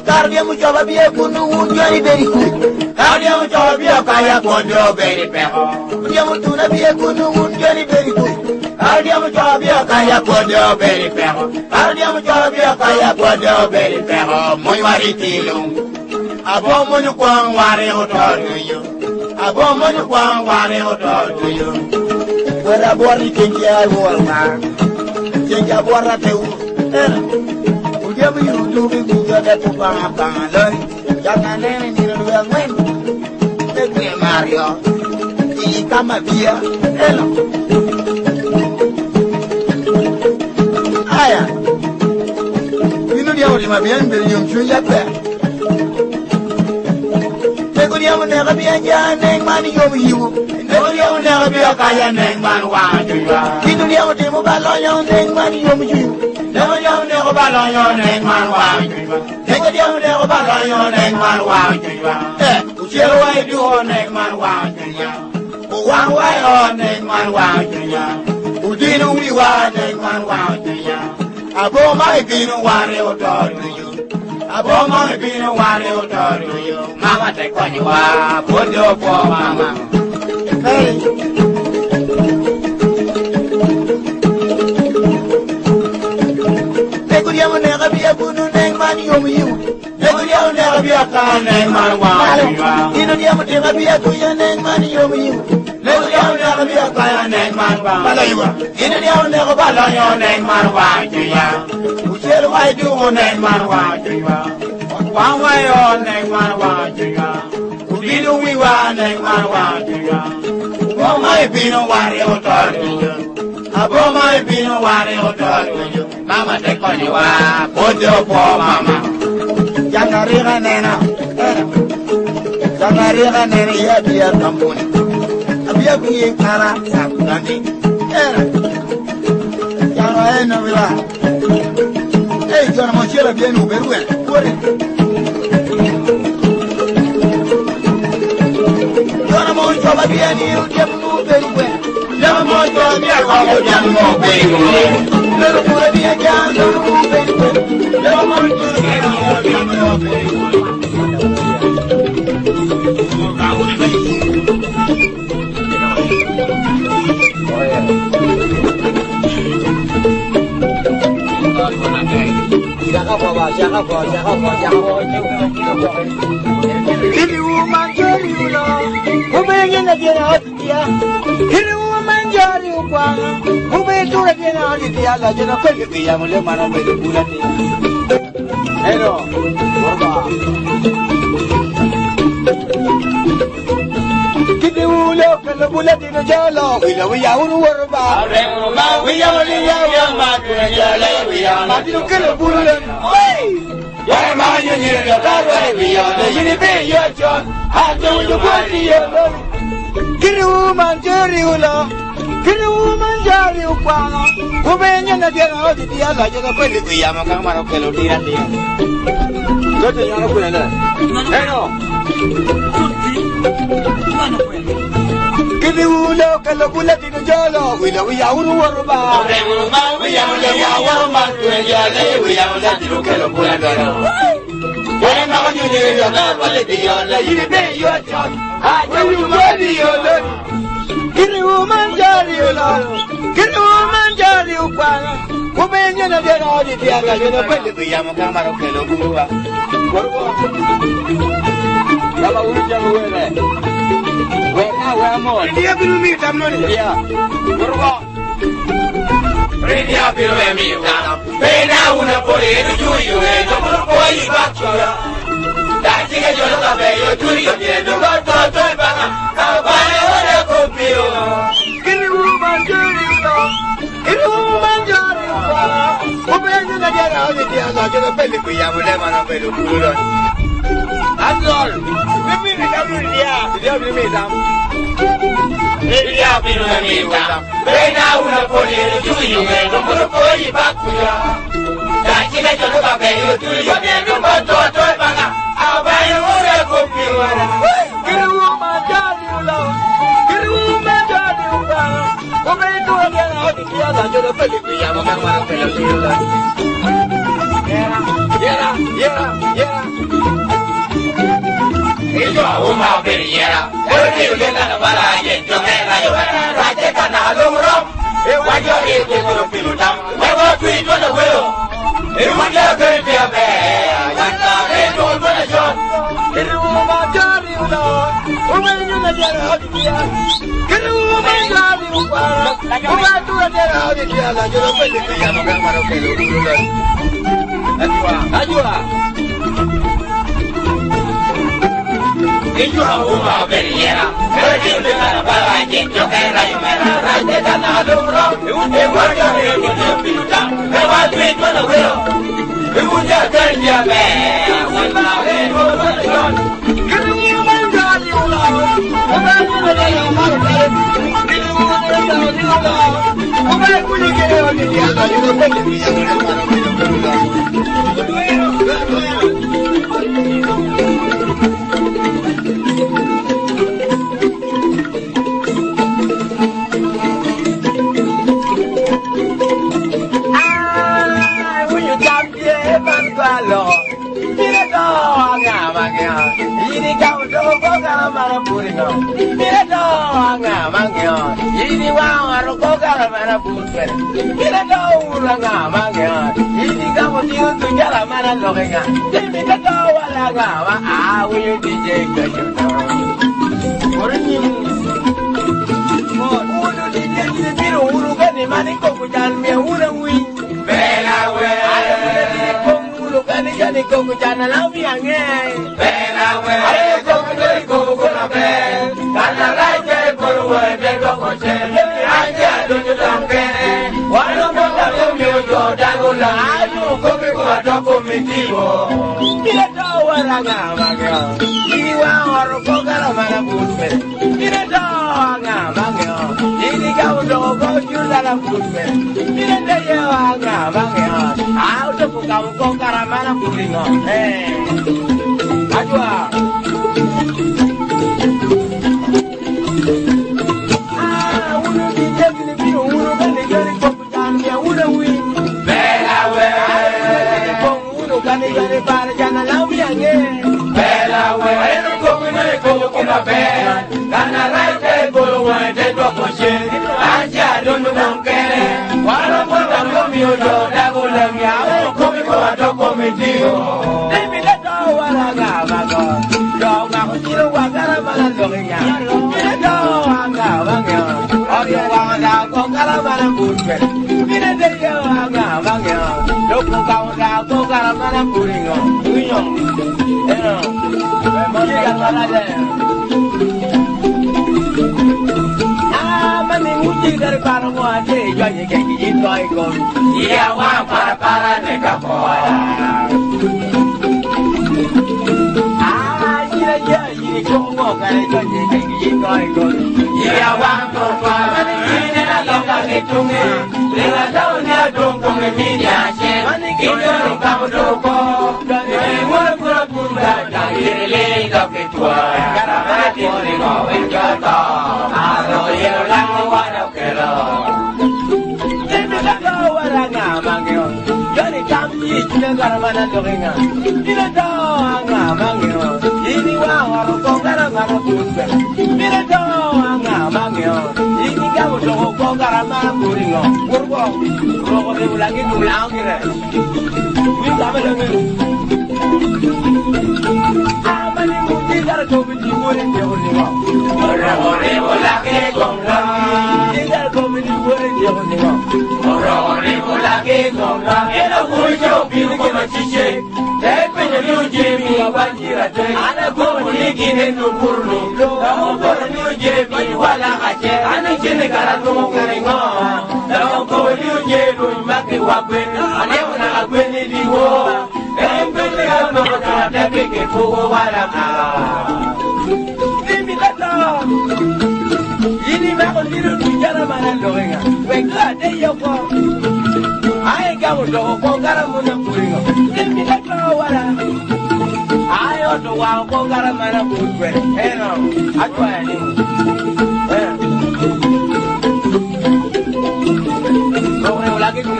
Cardia Mujava Bia Kunu, Johnny very good. Cardia Mujava Bia Kaya Kondo, very pepper. Yamutuna Bia Kunu, Johnny very good. Cardia Mujava Bia Kaya Kondo, very pepper. Cardia Mujava Bia Kaya Kondo, very pepper. Moyari Tilum. Abo Monu Kwang Wari Hotor to you. Abo Monu Kwang Wari Hotor to you. Where a body can get one man. Take a water to Whatever you do, we will get that to Bang. Young and then you will win. Let me Mario. He come a beer. Hello. Aya. You know the only my being very young, you get there. Never never be a young money over you. Never be a Kayan man. Why do you? You know the only about money over you. Never ballon your name, man. Why do you? Take a young never ballon your name, man. Why do you? To share away do your name, man. Why do you? One way on name, man. Why do you? Who didn't we want name, man? Why do you? I brought my being one or to you. I brought my being one or to you. Mama, take on you are, put your poor mama. Hey. Never be a good name, money over you. Never be a car name, man. You know, never be a good name, money over you. Never be a car name, man. You know, never follow your name, man. Why do you? Who tell why do your name, man? Why do you? One way on name, man. Why do you? Who did we want name, man? Why do you? One may be no worry or talk to you. I brought my being a worry or talk to you. Mama, take on you are, put your poor mama. Jangarira Nena, Jangarira Nena, be a company. A beer being Kara, Sakani. Jana Novilla. Hey, John Mochella, bien Uber, what is it? John Mochella, bien you, Jim very well. Never more to be a couple young more baby. Never more to be a young baby. Never more to be a young baby. Hey,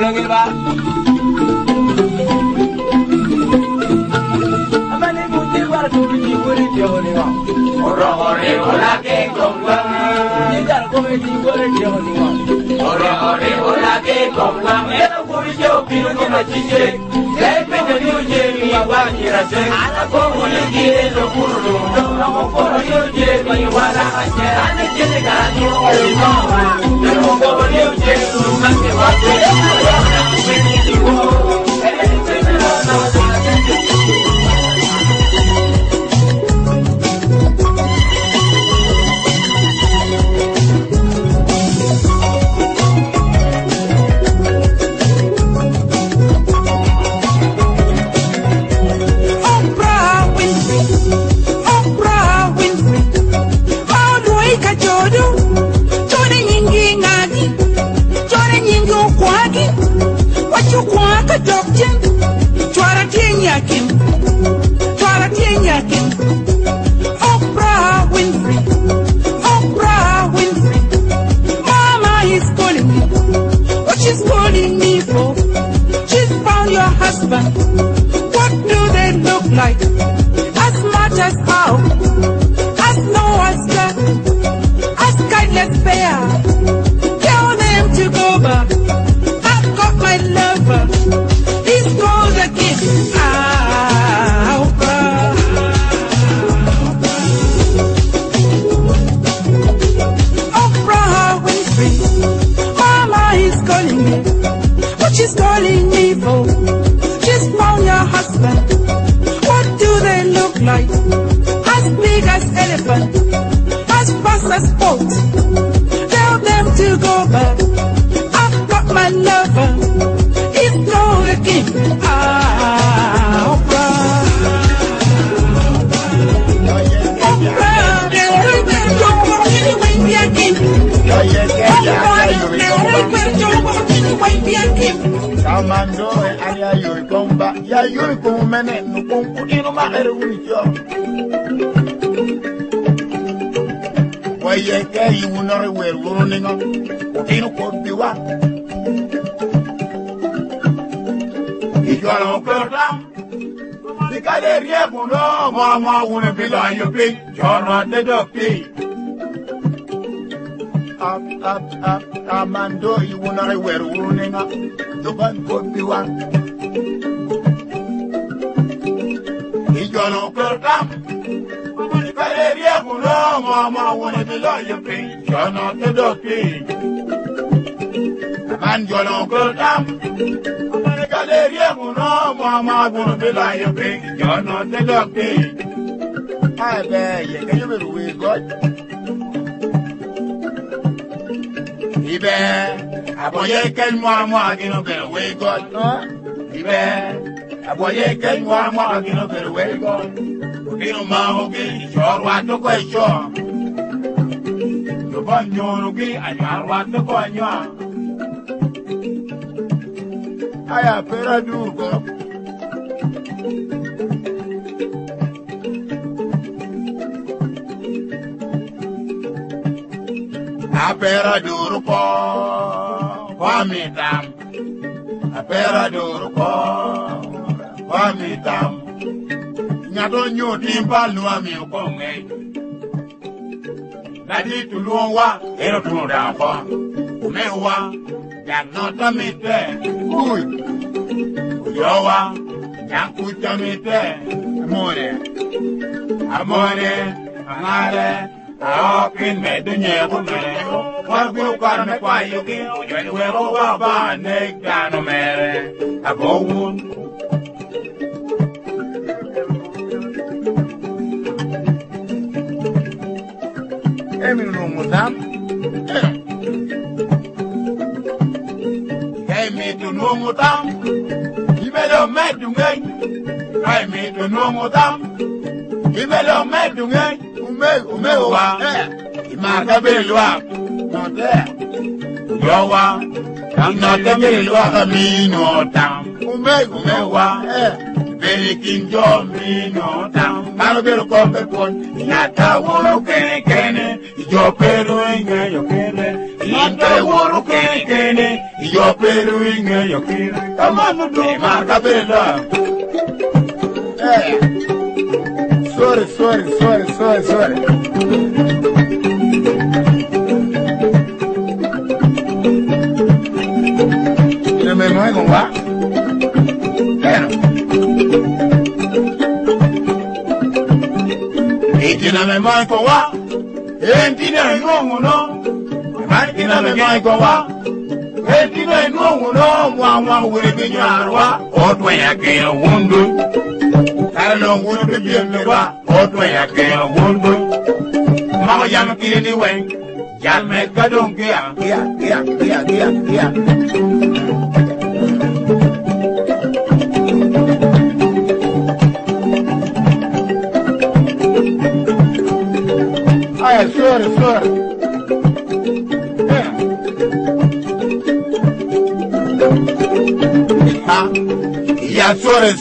Kulogeba. Amane muti war tuli ni wori joni wa. Oro ore ola ke kongwa. Ni dar ko me ni wori joni wa. Oro ore ola ke kongwa. Ero wori jo pino ni na chije. Lepe ni uje mi wa ni rase. Ana ko woni gire no kurdo. No mo ko ni uje mi wa la haje. Ana jene ka ni o no wa. No ko ni uje no ke wa te. Oprah Winfrey, Mama is calling me. What she's calling me for? She's found your husband. What do they look like? As much as how? As low as that? As kindness fair? Tell them to go back. I've got my lover. He's called a gift. She's calling me for. She's found your husband. What do they look like? As big as elephant, as fast as boat. Tell them to go back. I've got my lover. He's called a king. Oprah. Amando aya yuri komba ya yuri kumene nukunku ino maere unijo waye ke yunore weruru ningo utino kobiwa ijwalo program bikale riebuno mama wune bila yopi jono de dopi up amando yunore weruru ningo Duban Kobiwa Ijolo program Mama Kaleria Kuno Mama wanna be lawyer pay Jono Tedoki Man Jolo program Mama Kaleria Kuno Mama wanna be lawyer pay Jono Tedoki I bet you can you be God Ibe Aboye ken mwa gino bere we God Ibe Aboye ken mwa gino bere we God Gino ma hoge chorwa to ko cho Yo banyo rugi anyarwa to ko anya Aya pera durgo Apera durgo Wamitam, apera duruko, wamitam. Nyadonyo timba luami ukome. Nadi tuluwa, ero tunudafo. Umewa, janota mite. Uy, uyowa, jankuta mite. Amore, angare. Aokin me dunye kumere, wagu karme kwa yuki, ujweni wero waba nek dano mere, agowun. Emi nungutam, emi tunungutam, ibelo medungay, emi tunungutam, ibelo medungay. Umewa, imaka belwa, note, yowa, note belwa kamino tam. Umewa, belikinjo mino tam. Mano belo kompe pon, yata wolo kene kene, yo pero enga yo kene, Inte wuru kene, yo peru inge yo kiri. Amanu do marka bela. Sorry. Ina me mai con va. Ina me mai con va. Entina ngongo no. Ina me mai con va. Entina ngongo no. Mwa wure binyarwa. Otwe yake wundu. Kalo wundu biyenwa. Otwe yake wundu. Mama yam kiri wen. Yam me kadon kia. Ay, sorry. Ya sorry.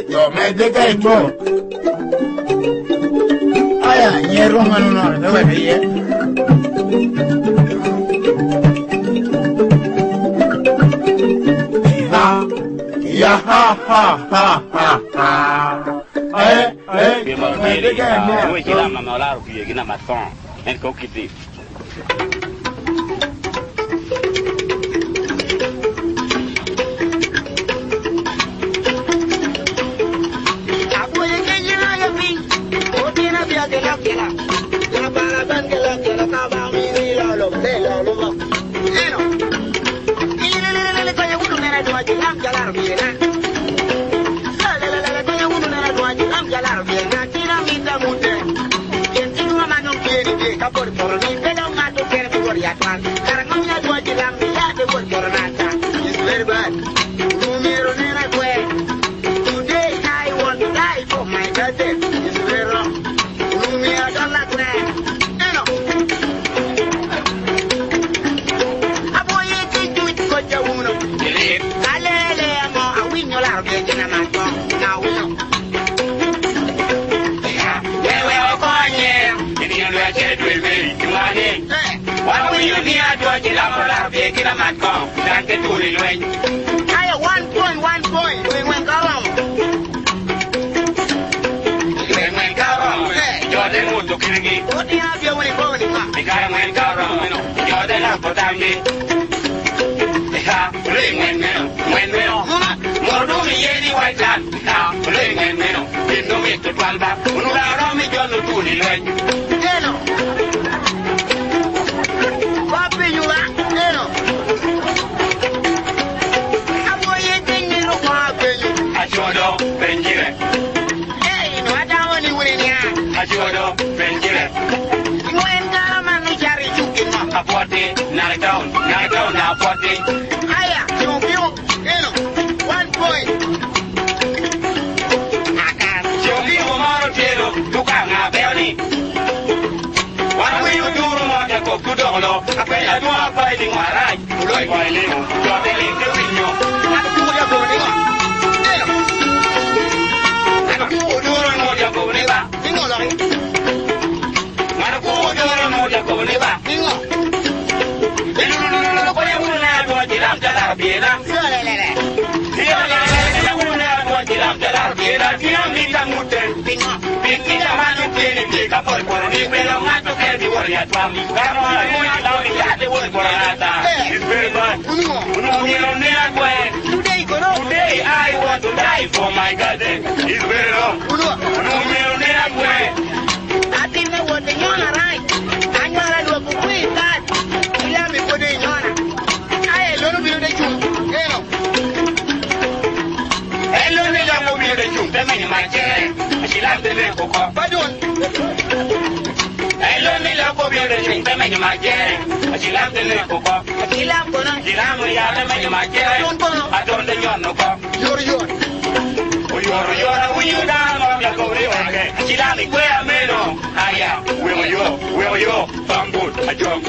Yo me deja en todo. Ay, hierro mano no, no me veía. Ya ha. Yo me deja en todo. Moi kila mama la ku ye gina maton en ko kiti. Very bad. Today I want to die for my birthday. It's very wrong. I don't like that. Today I want to die for my garden. It's very long. I think they want the yona right. I know I do a quick that. You let me put in yona. I don't know the chum. Hello, me don't know the chum. The man in my chair. She loves the little cock. But don't. Hello, me don't know the chum. The man in my chair. She loves the little cock. She loves the man in my chair. I don't know the cock. You're. You down on the go okay. She let me wear a meno. Aya, where you? From good, a joke.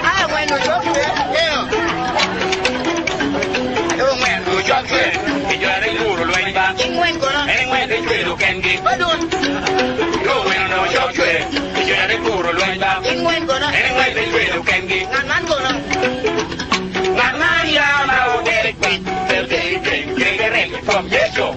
I went to joke there. Oh, man, you joke there. If you're a little way back, anyway, they can get. But don't. Go from Yeso.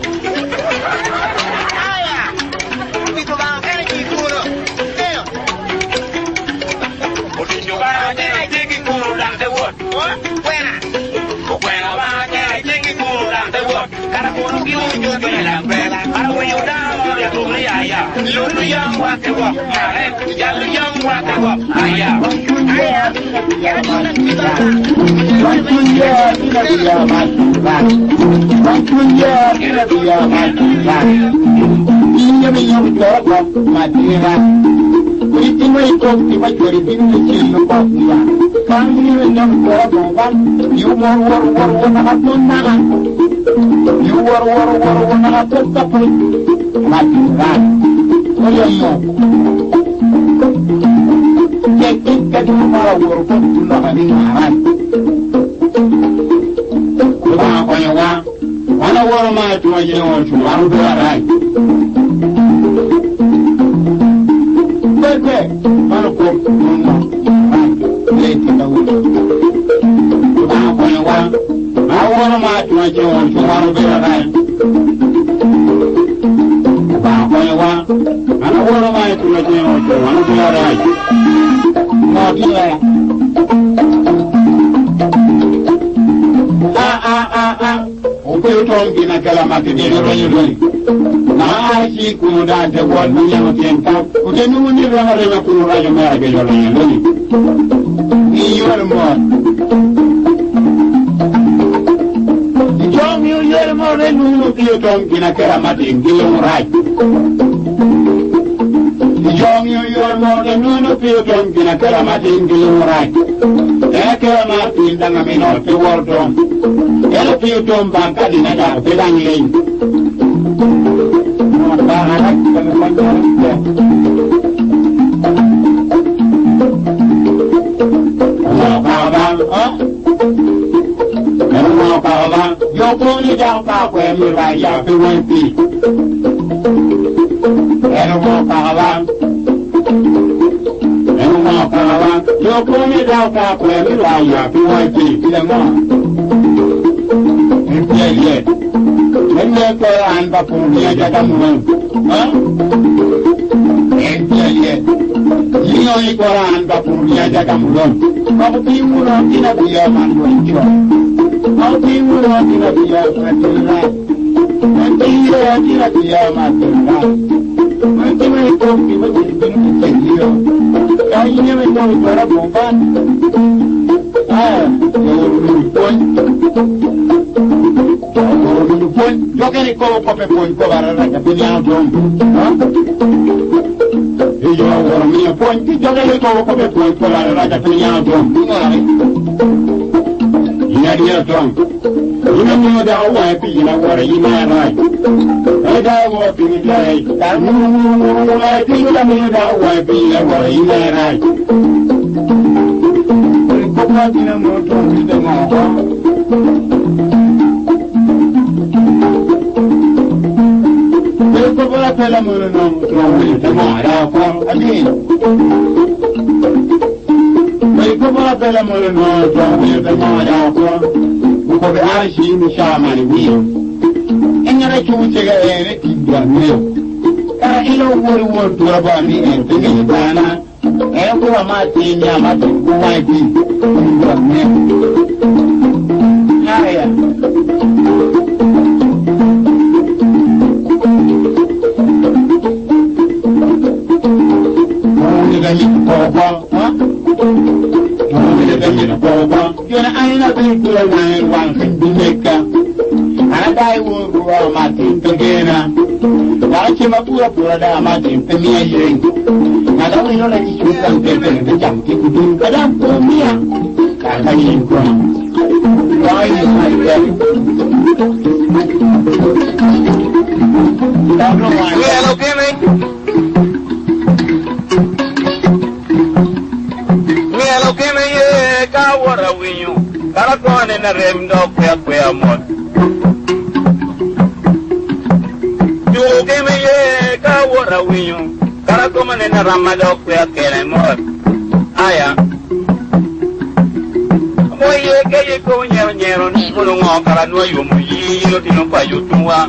Oye, que ye ko nyero nyero ni mulo ngokara no yo muyi yino tino pa yutua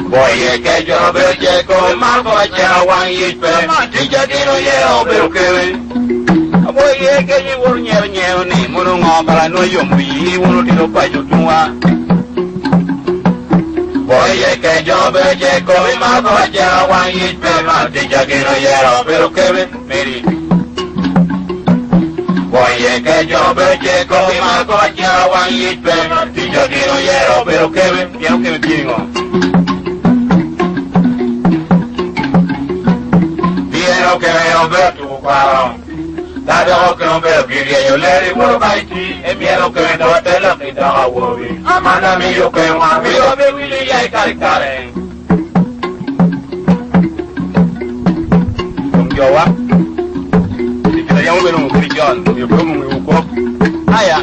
boye ke yo be je ko ma ko ja wan yi pe ti ja dino ye o be ke boye ke ni wor nyer nyer ni munu ngo para no yo mu yi wono tino pa yutua boye ke yo be je ko ma ko ja wan yi pe ma ti ja dino ye o be ke meri boye que yo veje con mi mago ya wan y pe si yo quiero hiero pero que me tengo quiero que yo veo tu paro dado que no veo que yo le digo baiti e miedo que no te lo quita a wobi amana mi yo que ma mi yo me willy ya caricare con yo va ya un verano que yo me pongo muy poco allá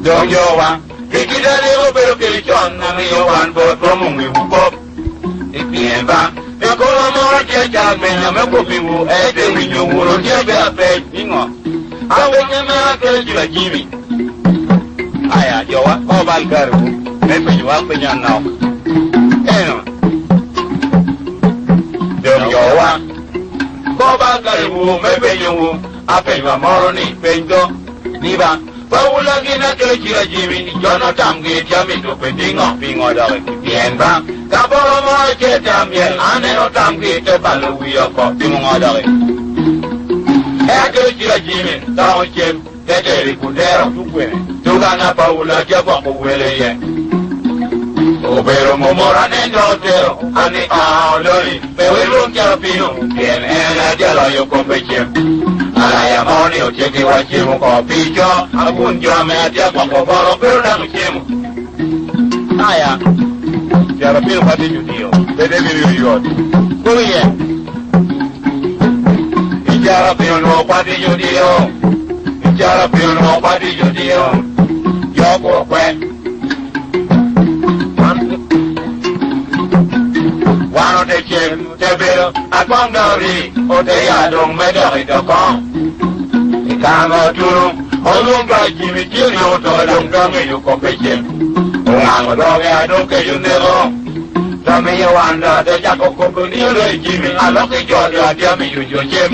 yo va que quita digo pero que yo no me yo van por como muy poco y bien va yo como no que ya me copiu este niño uno ya ve a pe ningo a ver que me va que yo Jimmy allá yo va o va al cargo me pe yo a peña no yo wa ko ba karibu me peñu a peñu moro ni peño ni ba paula gina que chira jimi yo no tamge jami to pendingo pingo da bien ba ka boro mo che tambiel ane no tamge te balu yo ko pingo da e que chira jimi ta o chem te te ricudero tu quene tu gana paula che ko wele ye pero momora nendotero ani lori pero quiero pino bien ya lo yo compeche ala ya moni o che che wa chemo ko picho algún yo me atia ko boro pero na chemo aya ya lo pino pati judio debe vivir yo oye y ya lo pino no pati judio y ya lo pino no pati judio yo por pues wano te chem te bero akongari o te yadong medori to kon ikango turu olunga jimi jiri o to longa me yu ko pechem ongango doge adoke yu nego tame yo wanda te jako ko ni le jimi aloke jodo adia me yu jojem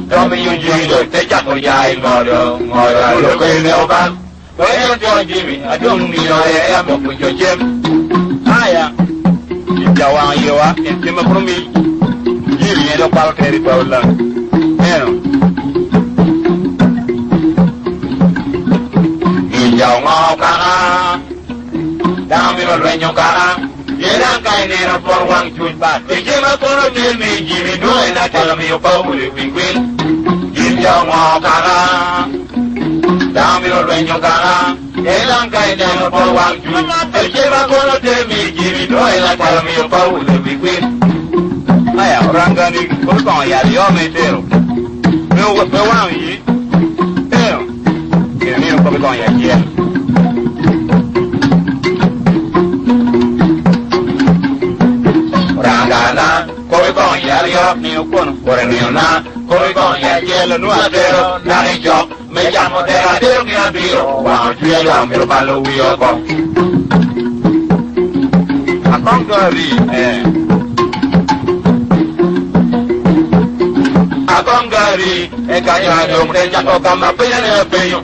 tame yu jiri te jako yai ngodo lo ke ne oba oyo to jimi adong ni yo ya mo ku jojem aya Jawan yewa encima promi yiri ne pal keri pawla eno jawan kara dami lo dueño kara yeran kai ne no por wang chutba encima kono mi jimi do ena tala mi pawle wingwil jawan kara dami lo dueño kara yeran kai ne no por wang chutba encima kono mi jimi do ena tala mi pawle wingwil aya orangani ko ya yo metero me wang yi pero que mi ko ya ye orangana ko ya yo ni ko por ni na ko ya ye lo no atero na ni yo me llamo de radio que abiro wa yo ya me lo palo yo ko akongari akongari e kaya dong de jako kama pene peyo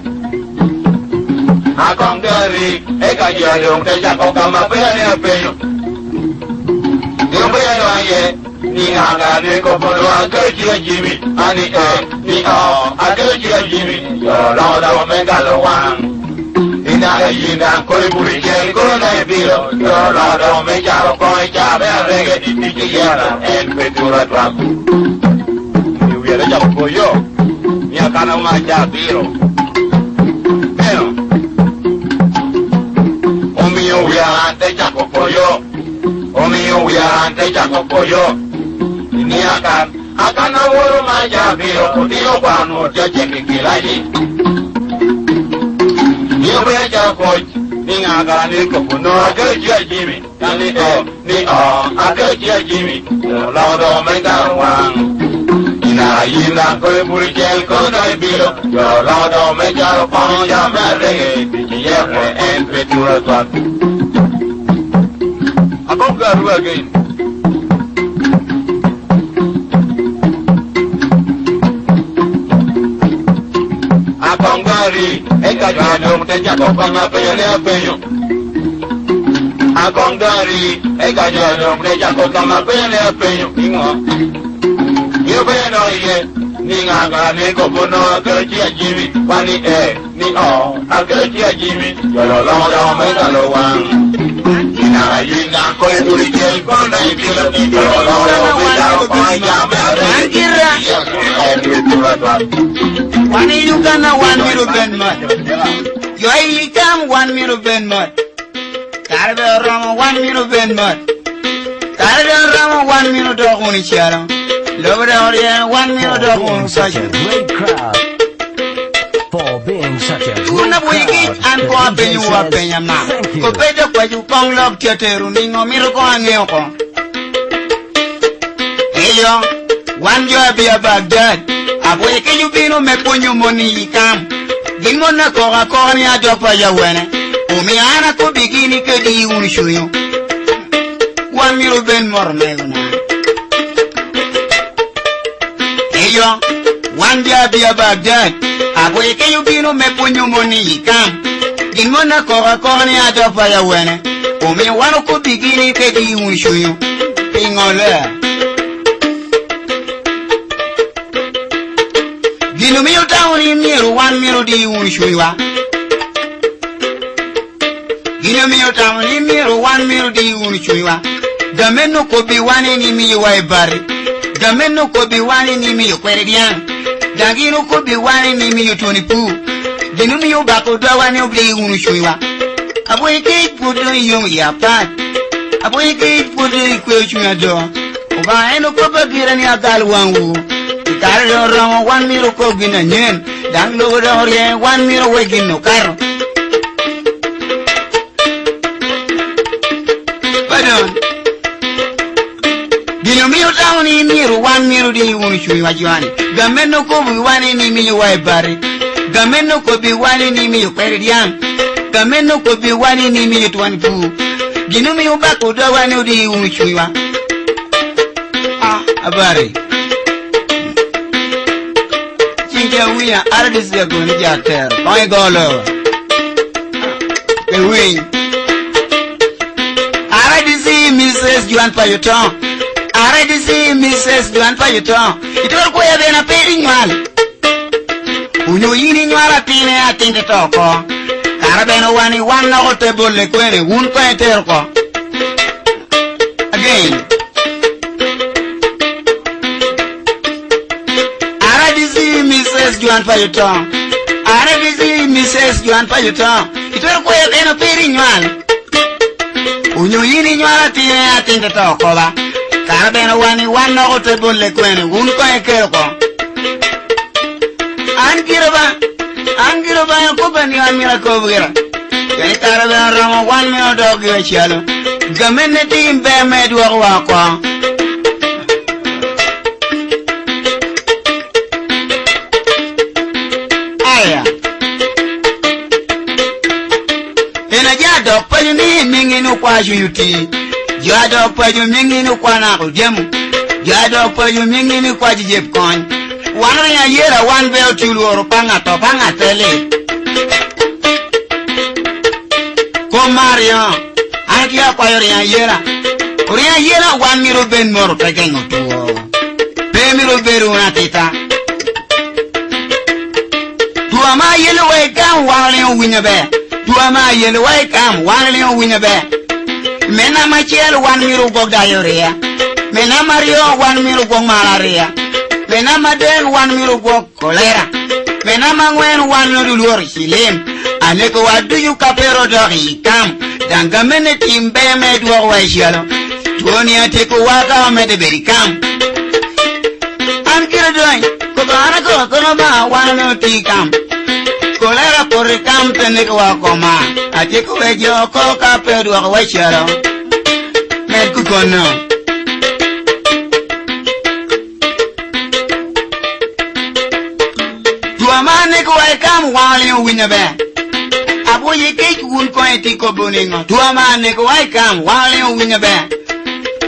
akongari e kaya dong de jako kama pene peyo yo peyo aye ni aga ne ko bodo akaji jimi ani ni akaji jimi yo la da me galo wan ina yina ko buri je ko na biro yo la da me jaro ko ja be rege di yara en petura traku le llamo yo mi acana una ya tiro pero o mío ya ante ya yo o mío ya ante ya yo ni acana woro ma ya tiro o tiro cuando ya cheque que la allí yo voy a ya coy ni acana ni como no aquel ya Jimmy ni aquel ya Jimmy la do me ga wan Ina yina koi burkel kono bilo. Yo lodo me jaro pon ya merege. Ye en petura twat. Akonga ru again. Akongari, eka jano te jako kama peyole peyo. Akongari, eka jano te jako kama peyole peyo. Ingo. Yo peyano ye, ni nganga ni kopono kerja jimi, wani ni o, kerja jimi. Yo lo me lo wang. Ina yina koi durigel kona ibilo. Yo lo me lo panya mere. One you can 1 minute ben mud. You come 1 minute ben mud. Carve ram 1 minute ben mud. Carve ram 1 minute dog on each other. Lower down 1 minute dog on such a great crowd for being such a good and go up in you up in your mouth. Go better for you pong love theatre running on miracle and yoko. Hey yo, one job be about that. Aboye ke yubino me ponyo moni ikam. Dimo na koga koni adopa ya wene. Umi ana ko bigini ke di unishuyo. 1 minute ben morme una. Eyo, one jabi abagdad. Aboye ke yubino me ponyo moni ikam. Dimo na koga koni adopa ya wene. Umi ana ko bigini ke di unishuyo. Pingole. Gino mi town in near 1 minute di unishuiwa. Gino mi town in near 1 minute di unishuiwa. The men no could be one in me way barry. The men no could be one in me queridian. The gino could be one in me 22. Gino mi bako da one of the unishuiwa. A boy cake put you ya pat. A boy cake put the equation at door. Oba no cover girani a gal one. Carro 1 minute cogin and yen, dan lower 1 minute waking no carro. Pardon. Dino mio town in near 1 minute in Unishuiwajuani. The men no could be one in me white barry. The men no could be one in me peridian. The men no could be one in me 22. Dino mio back to the one of the Unishuiwa. Ah, a barry. We are artists are going to get there. My God, the wing. I already see Mrs. Juan Payuton. I already see Mrs. Juan Payuton. It will go in a painting one. When you eating your atine, I think the talk. Carabeno one now table like when it won't quite tell. Again. Mrs. Juan Payuton. I already see Mrs. Juan Payuton. It will go in a painting one. When you eat in your atine, I think the talk over. Carabeno one notable like when it won't quite careful. Angiraba, and company on miracle. Can Carabeno 1 minute dog your shallow. The minute in bear made walk. Dog pay me minging no quaju yuti. Jado pay you minging no quana jemu. Jado pay you minging no quaji jep coin. 1 year, 1 bell to or panga tele. Come Mario, Ankia Pioria Yera. Korea Yera 1 minute ben more taking to pay me Beruna tita. To a my yellow way come while you win a bear. To a my yellow way come while you win a bear. Mena Machel 1 minute go diarrhea. Mena Mario 1 minute go malaria. Mena Maden 1 minute go cholera. Mena Mangwen 1 minute lure hilim. Aneko what do you capero doggy come? Danga minute in bear made war way shallow. 20 take a walk out made a very come. I'm killing. Kokana ko kono 1 minute come. Cholera por el campo en el guacoma. Aquí coge yo coca pero a guacharo. Me cucono. wali win a bear. A boy you cake won't quite take a boning to a man, Nick, why come wali win a bear?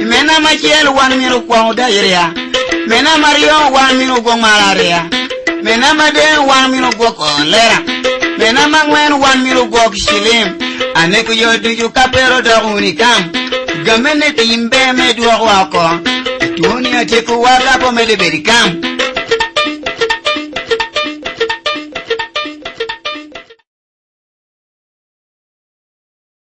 Mena Machiel 1 minute quo diarrhea. Mena Mario 1 minute go malaria. Mena Made 1 minute go cholera. Mena Mangwen 1 minute go shilim. And Nick, you capero da unicam. Gamenet in Beme do a walk on. Tunia take a water for Medibericam.